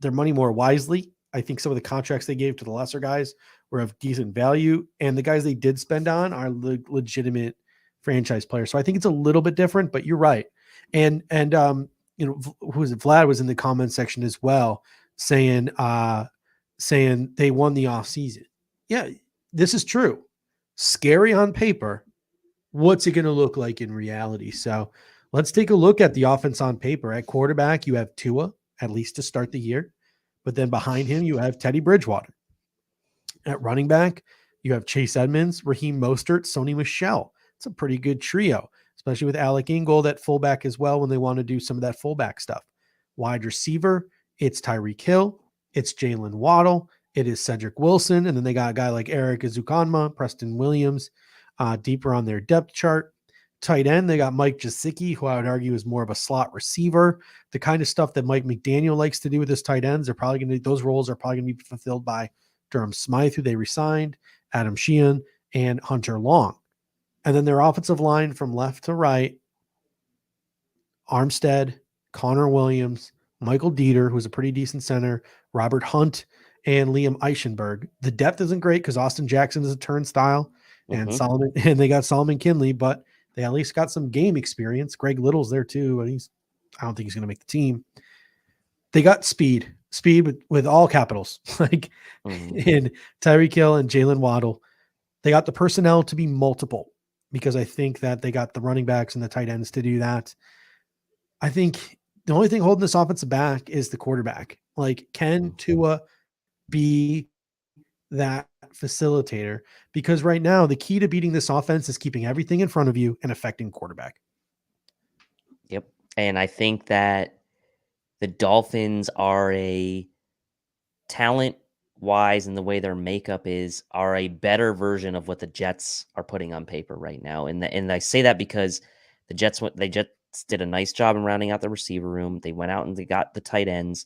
their money more wisely. I think some of the contracts they gave to the lesser guys were of decent value, and the guys they did spend on are legitimate franchise players. So I think it's a little bit different, but you're right. And you know, who was it? Vlad was in the comment section as well, saying they won the offseason. Yeah, this is true. Scary on paper. What's it going to look like in reality? So let's take a look at the offense on paper. At quarterback, you have Tua, at least to start the year. But then behind him, you have Teddy Bridgewater. At running back, you have Chase Edmonds, Raheem Mostert, Sony Michel. It's a pretty good trio, especially with Alec Ingold at fullback as well when they want to do some of that fullback stuff. Wide receiver, it's Tyreek Hill, it's Jalen Waddle, it is Cedric Wilson, and then they got a guy like Eric Izukanma, Preston Williams, deeper on their depth chart. Tight end, they got Mike Gesicki, who I would argue is more of a slot receiver. The kind of stuff that Mike McDaniel likes to do with his tight ends, those roles are probably going to be fulfilled by Durham Smythe, who they resigned, Adam Sheehan, and Hunter Long. And then their offensive line from left to right, Armstead, Connor Williams, Michael Dieter, who's a pretty decent center, Robert Hunt, and Liam Eichenberg. The depth isn't great because Austin Jackson is a turnstile, and they got Solomon Kinley, but they at least got some game experience. Greg Little's there too, and I don't think he's going to make the team. They got speed with all capitals, like in Tyreek Hill and Jalen Waddle. They got the personnel to be multiple because I think that they got the running backs and the tight ends to do that. I think the only thing holding this offense back is the quarterback. Like, can Tua be that facilitator? Because right now the key to beating this offense is keeping everything in front of you and affecting quarterback. Yep. And I think that the Dolphins are a talent wise in the way their makeup are a better version of what the Jets are putting on paper right now. And I say that because the Jets did a nice job in rounding out the receiver room. They went out and they got the tight ends.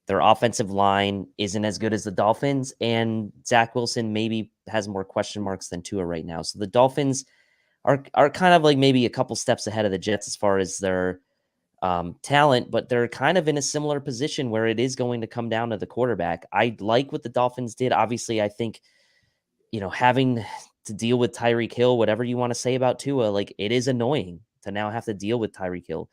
Their offensive line isn't as good as the Dolphins, and Zach Wilson maybe has more question marks than Tua right now. So the Dolphins are kind of like maybe a couple steps ahead of the Jets as far as their talent, but they're kind of in a similar position where it is going to come down to the quarterback. I like what the Dolphins did. Obviously, I think, having to deal with Tyreek Hill, whatever you want to say about Tua, like, it is annoying to now have to deal with Tyreek Hill.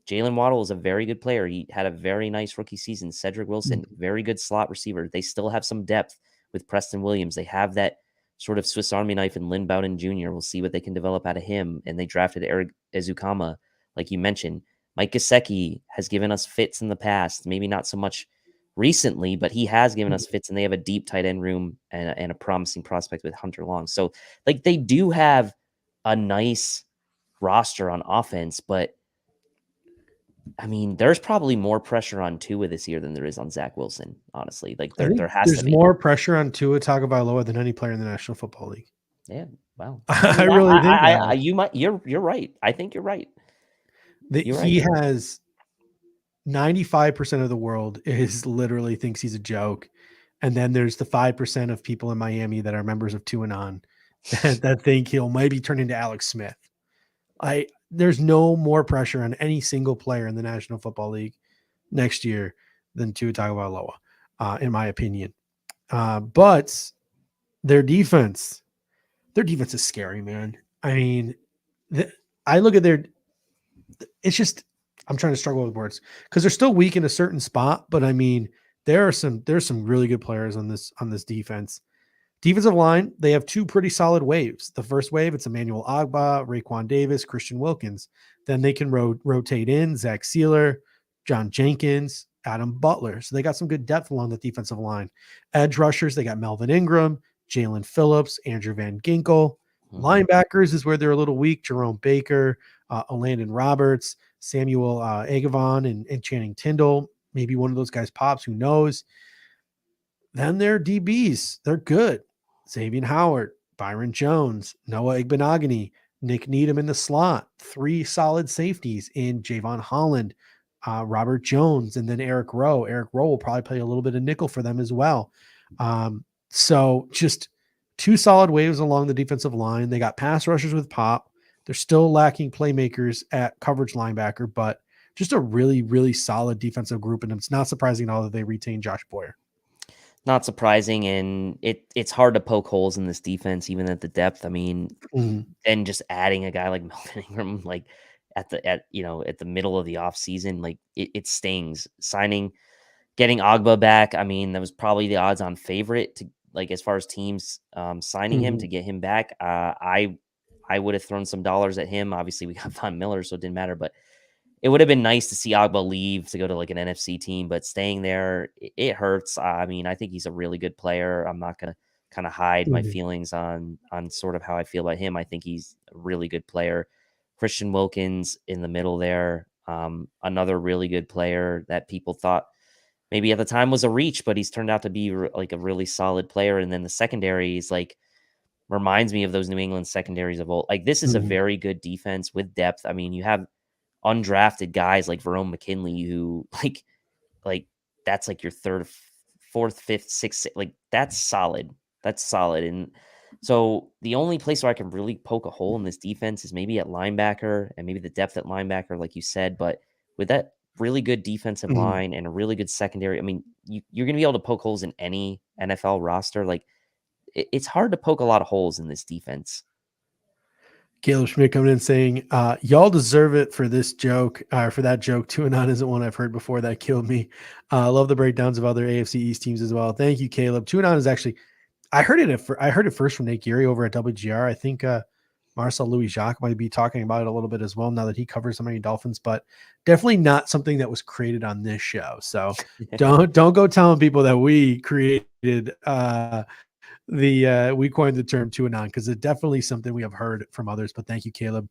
Jalen Waddle is a very good player. He had a very nice rookie season. Cedric Wilson, very good slot receiver. They still have some depth with Preston Williams. They have that sort of Swiss Army knife in Lynn Bowden Jr. We'll see what they can develop out of him. And they drafted Eric Ezukama, like you mentioned. Mike Gesicki has given us fits in the past, maybe not so much recently, but he has given us fits, and they have a deep tight end room and a promising prospect with Hunter Long. So, like, they do have a nice roster on offense, but I mean, there's probably more pressure on Tua this year than there is on Zach Wilson, honestly. Like, there has to be. There's more pressure on Tua Tagovailoa than any player in the National Football League. Yeah, wow. I really think that. You're right. I think you're right. He has 95% of the world is literally thinks he's a joke. And then there's the 5% of people in Miami that are members of QAnon that think he'll maybe turn into Alex Smith. There's no more pressure on any single player in the National Football League next year than Tua Tagovailoa, in my opinion. But their defense is scary, man. I mean, I look at it's just, I'm trying to struggle with words because they're still weak in a certain spot. But I mean, there's some really good players on this defense. Defensive line, they have two pretty solid waves. The first wave, it's Emmanuel Ogbah, Raekwon Davis, Christian Wilkins. Then they can rotate in Zach Sealer, John Jenkins, Adam Butler. So they got some good depth along the defensive line. Edge rushers, they got Melvin Ingram, Jalen Phillips, Andrew Van Ginkel. Linebackers is where they're a little weak. Jerome Baker, Landon Roberts, Samuel Agavon, and Channing Tindall. Maybe one of those guys pops. Who knows? Then their DBs, they're good. Xavier Howard, Byron Jones, Noah Igbenogany, Nick Needham in the slot. Three solid safeties in Javon Holland, Robert Jones, and then Eric Rowe. Eric Rowe will probably play a little bit of nickel for them as well. So just two solid waves along the defensive line. They got pass rushers with Pop. They're still lacking playmakers at coverage linebacker, but just a really, really solid defensive group. And it's not surprising at all that they retain Josh Boyer. Not surprising, and it's hard to poke holes in this defense, even at the depth. I mean, and just adding a guy like Melvin Ingram, like at the middle of the offseason, like it stings. Getting Ogbah back, I mean, that was probably the odds-on favorite to, like, as far as teams signing him to get him back. I would have thrown some dollars at him. Obviously, we got Von Miller, so it didn't matter, but it would have been nice to see Ogbah leave to go to like an NFC team, but staying there, it hurts. I mean, I think he's a really good player. I'm not going to kind of hide my feelings on sort of how I feel about him. I think he's a really good player. Christian Wilkins in the middle there, another really good player that people thought maybe at the time was a reach, but he's turned out to be like a really solid player. And then the secondary is like, reminds me of those New England secondaries of old. Like, this is a very good defense with depth. I mean, you have undrafted guys like Verone McKinley, who like that's like your third, fourth, fifth, sixth, like that's solid. That's solid. And so the only place where I can really poke a hole in this defense is maybe at linebacker and maybe the depth at linebacker, like you said. But with that really good defensive line and a really good secondary, I mean, you're going to be able to poke holes in any NFL roster. Like, it's hard to poke a lot of holes in this defense. Caleb Schmidt coming in saying, y'all deserve it for this joke, for that joke. 2-9 isn't one I've heard before. That killed me. Love the breakdowns of other AFC East teams as well. Thank you, Caleb. 2-9 is actually, I heard it first from Nate Geary over at WGR. I think Marcel Louis-Jacques might be talking about it a little bit as well now that he covers so many Dolphins, but definitely not something that was created on this show. So don't go telling people that we created we coined the term 2-9 because it's definitely something we have heard from others. But thank you, Caleb.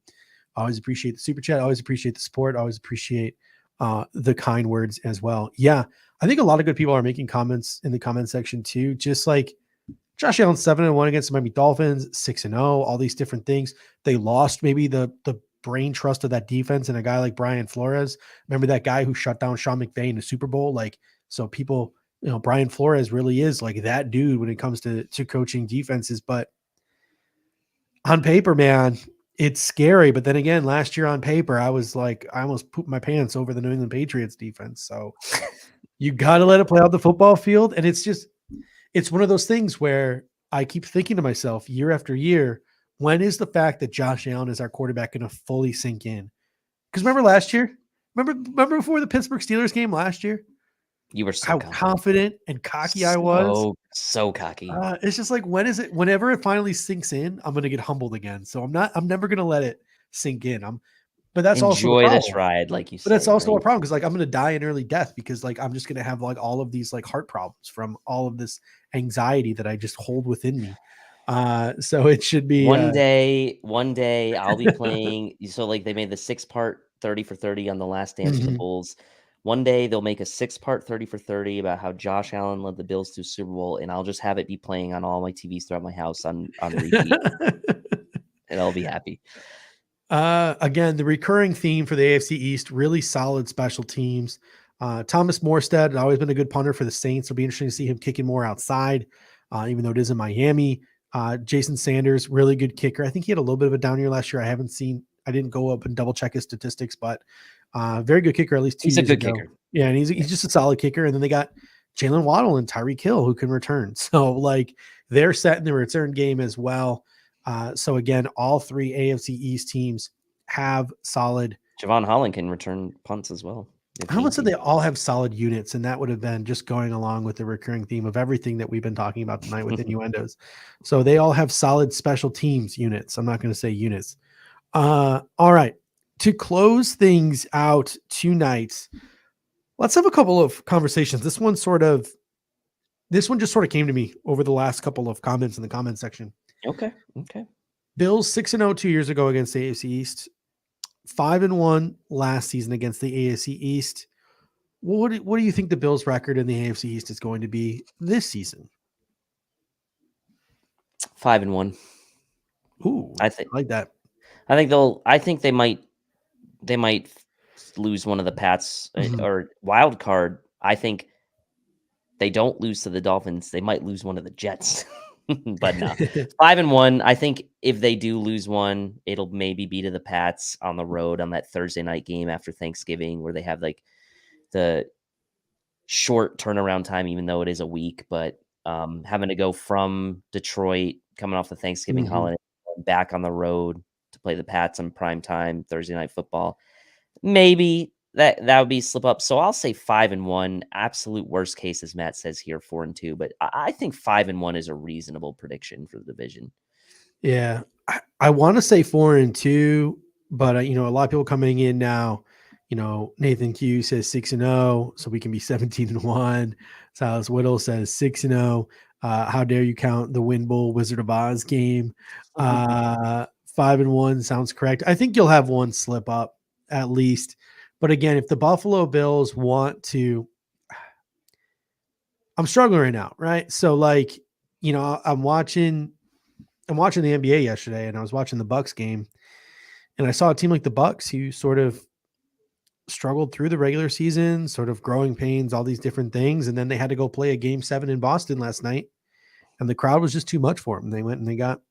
Always appreciate the super chat. Always appreciate the support. Always appreciate the kind words as well. Yeah, I think a lot of good people are making comments in the comment section too. Just like Josh Allen 7-1 against the Miami Dolphins, 6-0, all these different things. They lost maybe the brain trust of that defense and a guy like Brian Flores. Remember that guy who shut down Sean McVay in the Super Bowl? Like, So people, Brian Flores really is like that dude when it comes to coaching defenses. But on paper, man, it's scary. But then again, last year on paper, I was like, I almost pooped my pants over the New England Patriots defense. So you got to let it play out the football field. And it's one of those things where I keep thinking to myself year after year, when is the fact that Josh Allen is our quarterback going to fully sink in? Because remember last year? Remember before the Pittsburgh Steelers game last year? You were so How confident and cocky I was. So cocky. It's just like, whenever it finally sinks in, I'm going to get humbled again. So I'm never going to let it sink in. But that's also the Enjoy problem. this ride, like you said. But that's also a problem because like I'm going to die an early death because like I'm just going to have like all of these like heart problems from all of this anxiety that I just hold within me. So it should be one day I'll be playing. So like they made the 6-part 30 for 30 on the Last Dance with the Bulls. One day they'll make a 6-part 30 for 30 about how Josh Allen led the Bills to Super Bowl, and I'll just have it be playing on all my TVs throughout my house on repeat, and I'll be happy. Again, the recurring theme for the AFC East, really solid special teams. Thomas Morstead has always been a good punter for the Saints. It'll be interesting to see him kicking more outside, even though it is in Miami. Jason Sanders, really good kicker. I think he had a little bit of a down year last year. I didn't go up and double check his statistics, but very good kicker, at least 2 years ago. He's a good kicker. Yeah, and he's just a solid kicker. And then they got Jalen Waddle and Tyreek Hill who can return. So like they're set in the return game as well. So again, all three AFC East teams have solid. Javon Holland can return punts as well. I almost said they all have solid units, and that would have been just going along with the recurring theme of everything that we've been talking about tonight with innuendos. So they all have solid special teams units. I'm not going to say units. All right. To close things out tonight, let's have a couple of conversations. This one just sort of came to me over the last couple of comments in the comment section. Okay. Bills 6-0 2 years ago against the AFC East, 5-1 last season against the AFC East. What do you think the Bills' record in the AFC East is going to be this season? 5-1. Ooh, I like that. I think they might lose one of the Pats or wild card. I think they don't lose to the Dolphins. They might lose one of the Jets. But no, 5-1. I think if they do lose one, it'll maybe be to the Pats on the road on that Thursday night game after Thanksgiving, where they have like the short turnaround time, even though it is a week. But having to go from Detroit, coming off the Thanksgiving holiday, back on the road to play the Pats on prime time Thursday night football, maybe that would be slip up. So I'll say 5-1. Absolute worst case, as Matt says here, 4-2. But I think 5-1 is a reasonable prediction for the division. Yeah, I want to say 4-2, but a lot of people coming in now. Nathan Q says 6-0, so we can be 17-1. Silas Whittle says 6-0. How dare you count the Win Bowl Wizard of Oz game? 5-1 sounds correct. I think you'll have one slip up at least. But again, if the Buffalo Bills want to, I'm struggling right now, right? So like, I'm watching the NBA yesterday, and I was watching the Bucks game, and I saw a team like the Bucks who sort of struggled through the regular season, sort of growing pains, all these different things, and then they had to go play a Game 7 in Boston last night, and the crowd was just too much for them. They went and they got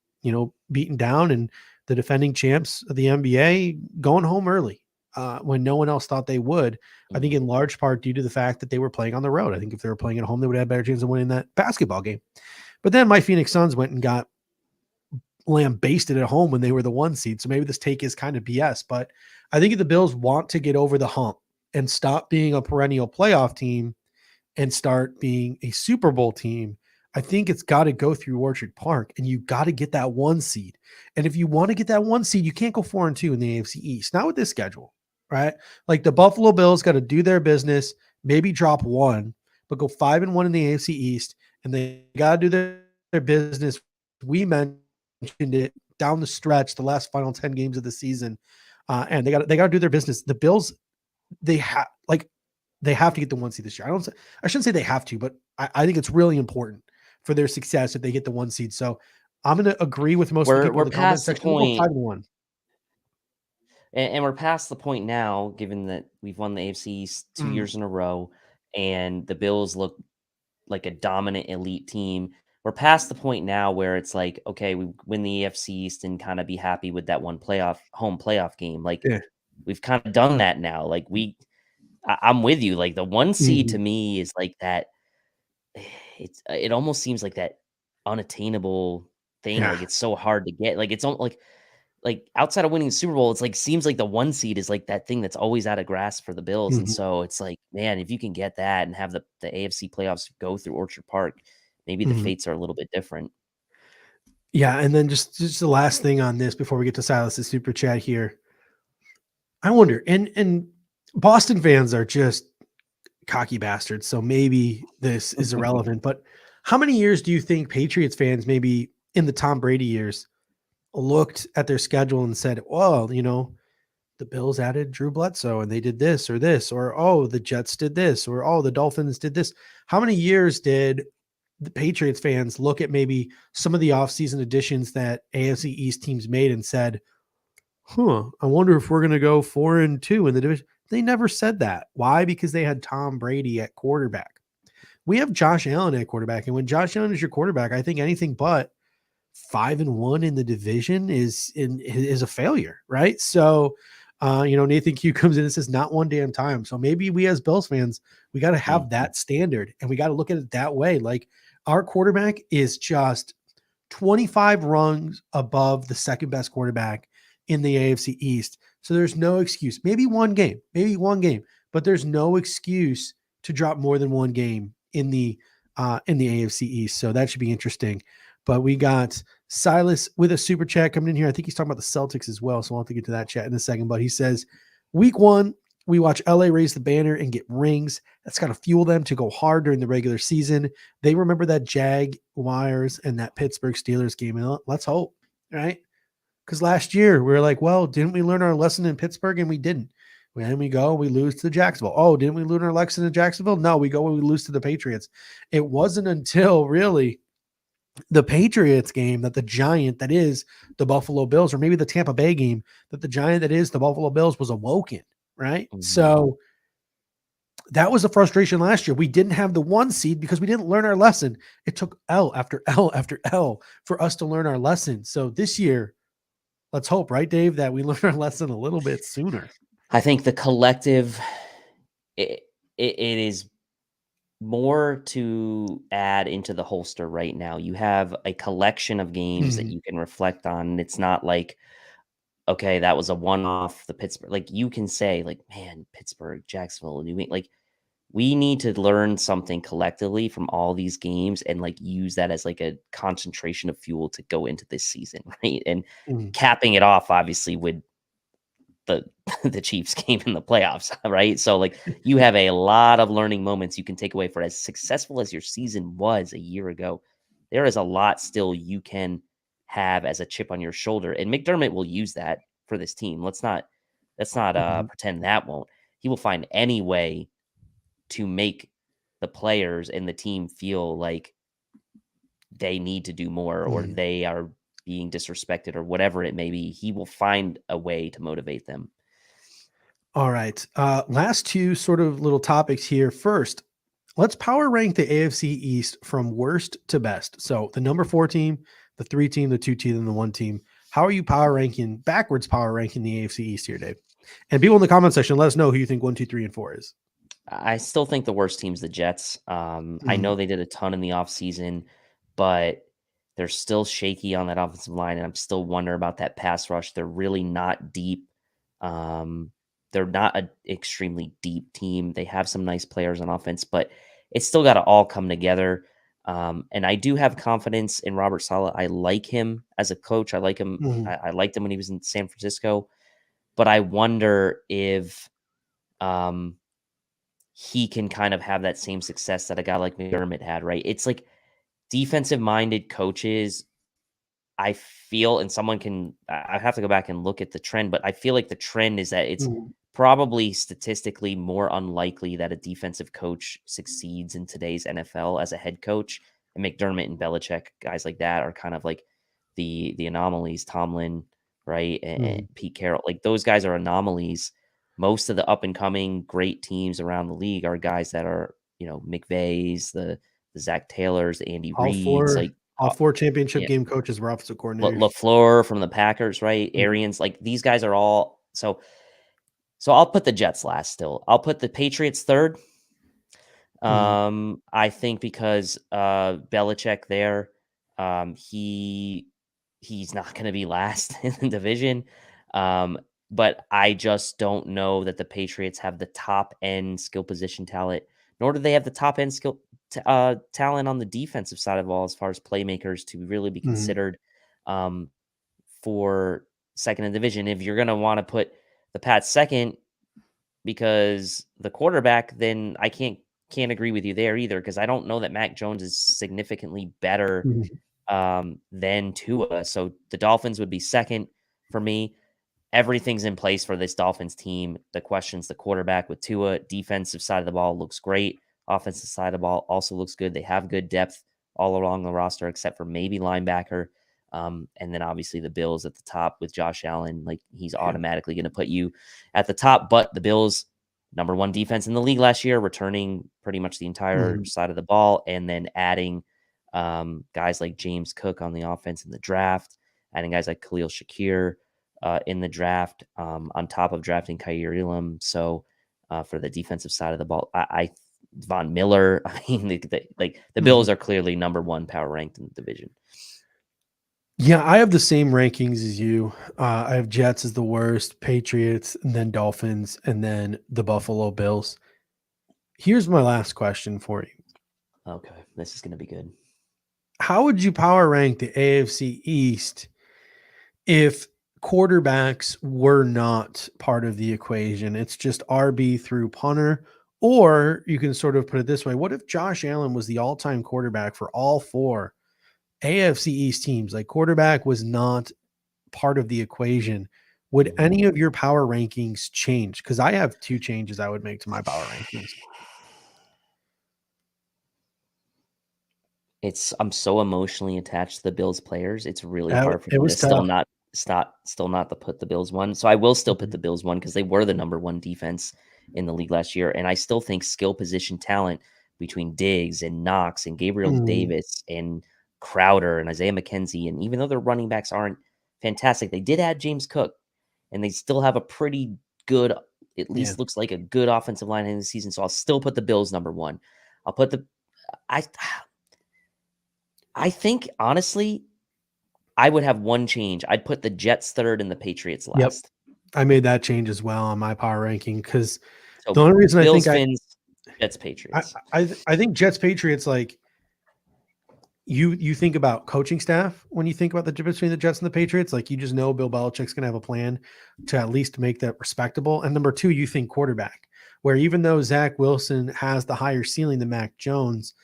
beaten down, and the defending champs of the NBA going home early. When no one else thought they would. I think in large part due to the fact that they were playing on the road. I think if they were playing at home, they would have a better chance of winning that basketball game. But then my Phoenix Suns went and got lambasted at home when they were the 1 seed. So maybe this take is kind of BS, but I think if the Bills want to get over the hump and stop being a perennial playoff team and start being a Super Bowl team, I think it's got to go through Orchard Park, and you got to get that 1 seed. And if you want to get that 1 seed, you can't go 4-2 in the AFC East, not with this schedule. Right? Like the Buffalo Bills got to do their business, maybe drop 1, but go 5-1 in the AFC East, and they got to do their business. We mentioned it down the stretch, the last final 10 games of the season, and they got to do their business. The Bills, they have to get the 1 seed this year. I shouldn't say they have to, but I think it's really important for their success if they get the 1 seed. So I'm going to agree with most of the people in the comment section. We'll go 5-1. And we're past the point now, given that we've won the AFC East 2 years in a row. and the Bills look like a dominant elite team. We're past the point now where it's like, okay, we win the AFC East and kind of be happy with that one home playoff game. Like Yeah. we've kind of done that now. Like I'm with you. Like the one seed to Mhm. me is like that. It almost seems like that unattainable thing. Yeah. Like it's so hard to get. Like it's like outside of winning the Super Bowl, it's like seems like the one seed is like that thing that's always out of grasp for the Bills. And Mhm. so it's like, man, if you can get that and have the AFC playoffs go through Orchard Park, maybe the Mhm. fates are a little bit different. Yeah, and then just the last thing on this before we get to Silas's super chat here. I wonder, and Boston fans are just cocky bastards, so maybe this is irrelevant, but how many years do you think Patriots fans, maybe in the Tom Brady years, looked at their schedule and said, well, the Bills added Drew Bledsoe and they did this or this, or oh, the Jets did this, or oh, the Dolphins did this. How many years did the Patriots fans look at maybe some of the offseason additions that AFC East teams made and said, I wonder if we're going to go 4-2 in the division? They never said that. Why? Because they had Tom Brady at quarterback. We have Josh Allen at quarterback. And when Josh Allen is your quarterback, I think anything but 5-1 in the division is a failure, right? So, Nathan Q comes in and says, not one damn time. So maybe we as Bills fans, we got to have that standard and we got to look at it that way. Like our quarterback is just 25 rungs above the second best quarterback in the AFC East. So there's no excuse. Maybe one game, but there's no excuse to drop more than one game in the AFC East. So that should be interesting. But we got Silas with a super chat coming in here. I think he's talking about the Celtics as well. So I'll have to get to that chat in a second. But he says, week 1, we watch LA raise the banner and get rings. That's got to fuel them to go hard during the regular season. They remember that Jaguars and that Pittsburgh Steelers game. And let's hope, right? Because last year we were like, well, didn't we learn our lesson in Pittsburgh? And we didn't. When we go, we lose to Jacksonville. Oh, didn't we learn our lesson in Jacksonville? No, we go, we lose to the Patriots. It wasn't until really the Patriots game that the giant that is the Buffalo Bills, or maybe the Tampa Bay game, that the giant that is the Buffalo Bills was awoken, right? Mm-hmm. So that was the frustration last year. We didn't have the 1 seed because we didn't learn our lesson. It took L after L after L for us to learn our lesson. So this year, let's hope, right, Dave, that we learn our lesson a little bit sooner. I think the collective, it is more to add into the holster right now. You have a collection of games that you can reflect on. And it's not like, okay, that was a one-off, the Pittsburgh. Like you can say, like, man, Pittsburgh, Jacksonville, New England. Like we need to learn something collectively from all these games and like use that as like a concentration of fuel to go into this season, right? And capping it off, obviously, with the Chiefs game in the playoffs, right? So like you have a lot of learning moments you can take away for as successful as your season was a year ago. There is a lot still you can have as a chip on your shoulder, and McDermott will use that for this team. Let's not pretend that won't. He will find any way to make the players and the team feel like they need to do more or they are being disrespected or whatever it may be. He will find a way to motivate them. All right. Last 2 sort of little topics here. First, let's power rank the AFC East from worst to best. So the number 4 team, the 3 team, the 2 team, and the 1 team. How are you power ranking the AFC East here, Dave? And people in the comment section, let us know who you think 1, 2, 3, and 4 is. I still think the worst team's the Jets. I know they did a ton in the offseason, but they're still shaky on that offensive line, and I'm still wondering about that pass rush. They're really not deep. They're not an extremely deep team. They have some nice players on offense, but it's still got to all come together. And I do have confidence in Robert Saleh. I like him as a coach. I like him. I liked him when he was in San Francisco, but I wonder if he can kind of have that same success that a guy like McDermott had, right? It's like defensive-minded coaches, I feel, and I have to go back and look at the trend, but I feel like the trend is that it's probably statistically more unlikely that a defensive coach succeeds in today's NFL as a head coach. And McDermott and Belichick, guys like that, are kind of like the anomalies. Tomlin, right? And Pete Carroll, like those guys are anomalies. Most of the up and coming great teams around the league are guys that are McVays, the Zach Taylors, the Andy All Reeds, four like all four championship yeah, game coaches were offensive coordinators. LaFleur from the Packers, right? Mhm. Arians, like these guys are all so I'll put the Jets last still. I'll put the Patriots third. I think because Belichick there, he's not going to be last in the division. But I just don't know that the Patriots have the top end skill position talent, nor do they have the top end talent on the defensive side of the ball as far as playmakers to really be Mhm. considered for second in division. If you're going to want to put the Pats second because the quarterback, then I can't agree with you there either, because I don't know that Mac Jones is significantly better Mhm. than Tua. So the Dolphins would be second for me. Everything's in place for this Dolphins team. The question's the quarterback with Tua. Defensive side of the ball looks great. Offensive side of the ball also looks good. They have good depth all along the roster, except for maybe linebacker. And then obviously the Bills at the top with Josh Allen. Like, he's automatically going to put you at the top. But the Bills, number one defense in the league last year, returning pretty much the entire side of the ball, and then adding guys like James Cook on the offense in the draft, adding guys like Khalil Shakir in the draft, on top of drafting Kaiir Elam. So for the defensive side of the ball, I Von Miller. I mean, the Bills are clearly number one power ranked in the division. Yeah, I have the same rankings as you. I have Jets as the worst, Patriots, and then Dolphins, and then the Buffalo Bills. Here's my last question for you. Okay, this is going to be good. How would you power rank the AFC East if quarterbacks were not part of the equation? It's just RB through punter. Or you can sort of put it this way. What if Josh Allen was the all-time quarterback for all four AFC East teams? Like, quarterback was not part of the equation. Would any of your power rankings change? Because I have two changes I would make to my power rankings. I'm so emotionally attached to the Bills players. It's really That hard for it me to was tough. still not to put the Bills one. So I will still put the Bills one because they were the number one defense in the league last year. And I still think skill position talent between Diggs and Knox and Gabriel Mm, Davis and Crowder and Isaiah McKenzie, and even though their running backs aren't fantastic, they did add James Cook, and they still have a pretty good, at yeah. least looks like a good offensive line in the season. So I'll still put the Bills number one. I'll put I think, honestly, I would have one change. I'd put the Jets third and the Patriots Yep. last. I made that change as well on my power ranking because the So only reason I Bills, think Fins, Jets, I, Patriots. I think Jets Patriots, like, you think about coaching staff when you think about the difference between the Jets and the Patriots. Like, you just know Bill Belichick's going to have a plan to at least make that respectable. And number two, you think quarterback, where even though Zach Wilson has the higher ceiling than Mac Jones,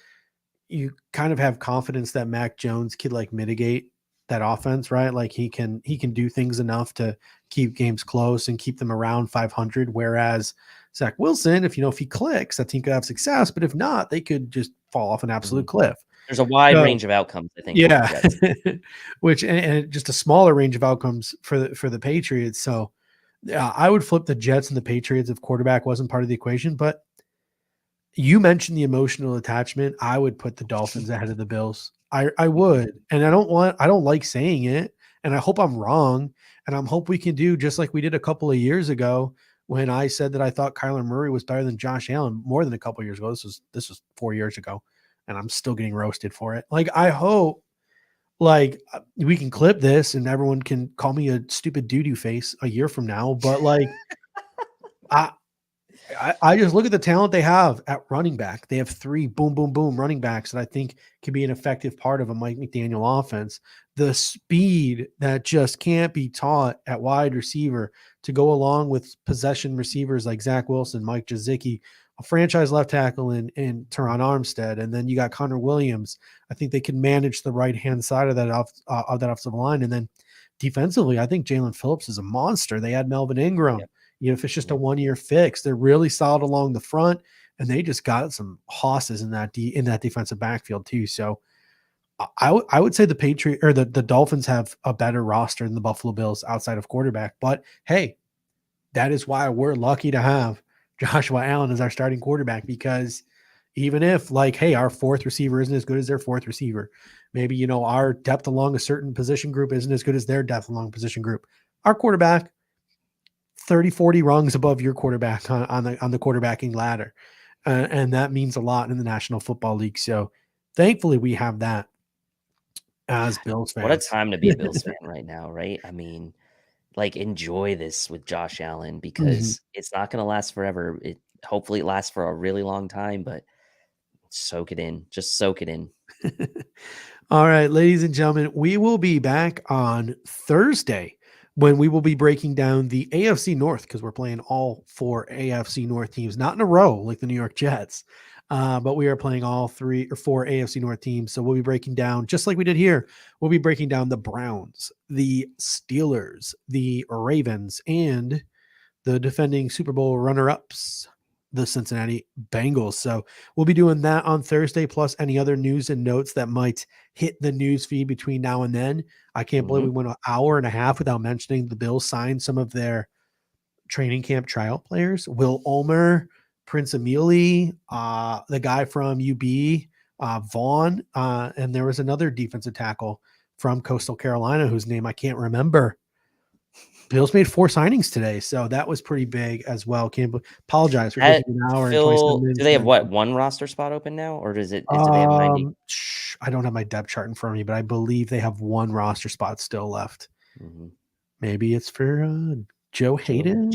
you kind of have confidence that Mac Jones could, like, mitigate that offense, right? Like, he can do things enough to keep games close and keep them around 500. Whereas Zach Wilson, if he clicks, that team could have success, but if not, they could just fall off an absolute cliff. There's a wide So, range of outcomes, I think, with the yeah, Jets. which and just a smaller range of outcomes for the Patriots. So, yeah, I would flip the Jets and the Patriots if quarterback wasn't part of the equation. But you mentioned the emotional attachment. I would put the Dolphins ahead of the Bills. I would, and I don't like saying it, and I hope I'm wrong, and I'm hope we can do just like we did a couple of years ago when I said that I thought Kyler Murray was better than Josh Allen more than a couple of years ago. This was 4 years ago, and I'm still getting roasted for it. Like, I hope, like, we can clip this and everyone can call me a stupid doo-doo face a year from now, but, like, I just look at the talent they have at running back. They have three boom, boom, boom running backs that I think can be an effective part of a Mike McDaniel offense. The speed that just can't be taught at wide receiver to go along with possession receivers like Zach Wilson, Mike Gesicki, a franchise left tackle in Teron Armstead, and then you got Connor Williams. I think they can manage the right-hand side of that offensive line. And then defensively, I think Jalen Phillips is a monster. They had Melvin Ingram. Yep. If it's just a 1-year fix, they're really solid along the front, and they just got some hosses in that defensive backfield too. So I would say the Patriots or the Dolphins have a better roster than the Buffalo Bills outside of quarterback. But hey, that is why we're lucky to have Joshua Allen as our starting quarterback, because Even if like, hey, our fourth receiver isn't as good as their fourth receiver. Maybe, you know, our depth along a certain position group isn't as good as their depth along position group. Our quarterback, 30, 40 rungs above your quarterback on the quarterbacking ladder. And that means a lot in the National Football League. So thankfully we have that as Bills fans. What a time to be a Bills fan right now, right? I mean, like, enjoy this with Josh Allen because it's not going to last forever. Hopefully it lasts for a really long time, but soak it in. Just soak it in. All right, ladies and gentlemen, we will be back on Thursday when we will be breaking down the AFC North because we're playing all 4 AFC North teams, not in a row like the New York Jets, but we are playing all 3 or 4 AFC North teams. So we'll be breaking down, just like we did here, we'll be breaking down the Browns, the Steelers, the Ravens, and the defending Super Bowl runner-ups, the Cincinnati Bengals. So we'll be doing that on Thursday, plus any other news and notes that might hit the news feed between now and then. I can't believe we went an hour and a half without mentioning the Bills signed some of their training camp trial players. Will Ulmer, Prince Emili, the guy from UB, Vaughn, and there was another defensive tackle from Coastal Carolina whose name I can't remember. Bills made 4 signings today, so that was pretty big as well. Can't apologize for taking an hour and 27 minutes. Do they have what, 1 roster spot open now, or do they have 90? I don't have my depth chart in front of me, but I believe they have 1 roster spot still left. Maybe it's for Joe Hayden.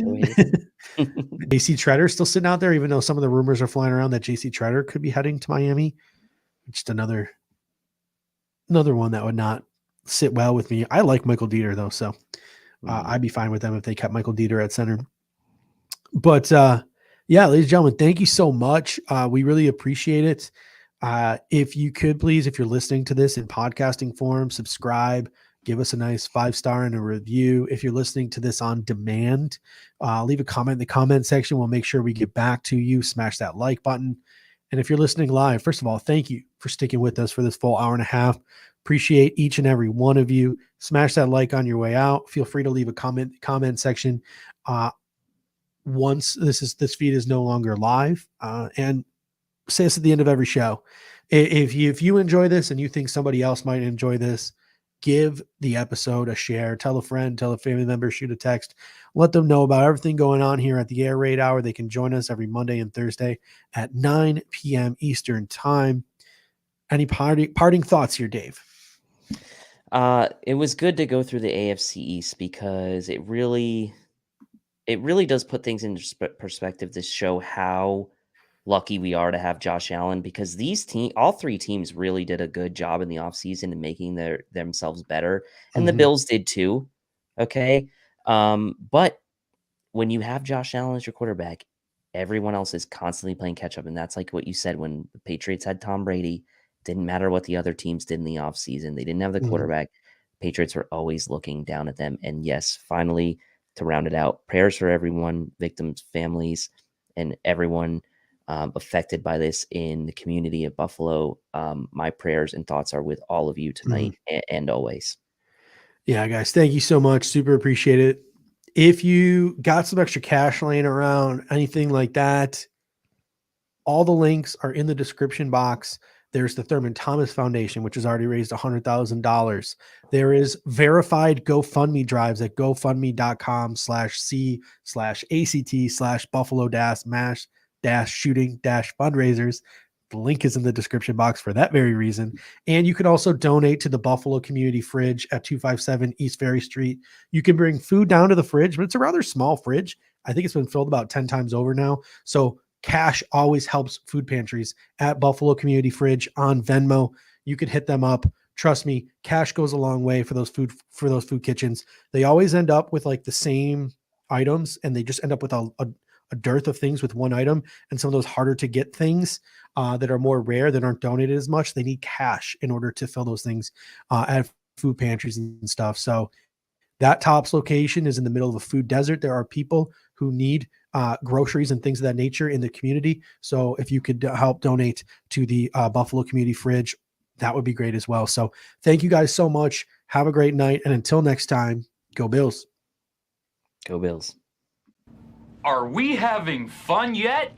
JC Treader still sitting out there, even though some of the rumors are flying around that JC Treader could be heading to Miami. Just another one that would not sit well with me. I like Michael Dieter though, so I'd be fine with them if they kept Michael Dieter at center. But yeah, ladies and gentlemen, thank you so much. We really appreciate it. If you could please, if you're listening to this in podcasting form, subscribe, give us a nice 5-star and a review. If you're listening to this on demand, leave a comment in the comment section. We'll make sure we get back to you. Smash that like button. And if you're listening live, first of all, thank you for sticking with us for this full hour and a half. Appreciate each and every one of you. Smash that like on your way out. Feel free to leave a comment section once this feed is no longer live, and say this at the end of every show. If you enjoy this and you think somebody else might enjoy this, give the episode a share. Tell a friend, tell a family member, shoot a text. Let them know about everything going on here at the Air Raid Hour. They can join us every Monday and Thursday at 9 p.m. Eastern Time. Any parting thoughts here, Dave? It was good to go through the AFC East because it really does put things into perspective to show how lucky we are to have Josh Allen, because all 3 teams really did a good job in the offseason in making themselves better. And the Bills did too. Okay. But when you have Josh Allen as your quarterback, everyone else is constantly playing catch up. And that's like what you said when the Patriots had Tom Brady. Didn't matter what the other teams did in the offseason. They didn't have the quarterback. Patriots were always looking down at them. And yes, finally, to round it out, prayers for everyone, victims, families, and everyone affected by this in the community of Buffalo. My prayers and thoughts are with all of you tonight and always. Yeah, guys, thank you so much. Super appreciate it. If you got some extra cash laying around, anything like that, all the links are in the description box. There's the Thurman Thomas Foundation, which has already raised $100,000. There is verified GoFundMe drives at gofundme.com/c/ACT/Buffalo-shooting-fundraisers. The link is in the description box for that very reason. And you can also donate to the Buffalo Community Fridge at 257 East Ferry Street. You can bring food down to the fridge, but it's a rather small fridge. I think it's been filled about 10 times over now. So cash always helps food pantries at Buffalo Community Fridge on Venmo. You could hit them up. Trust me, cash goes a long way for those food kitchens. They always end up with like the same items, and they just end up with a dearth of things with one item. And some of those harder to get things that are more rare, that aren't donated as much, they need cash in order to fill those things at food pantries and stuff. So that Tops location is in the middle of a food desert. There are people who need groceries and things of that nature in the community. So if you could help donate to the Buffalo Community Fridge, that would be great as well. So thank you guys so much. Have a great night. And until next time, go Bills. Go Bills. Are we having fun yet?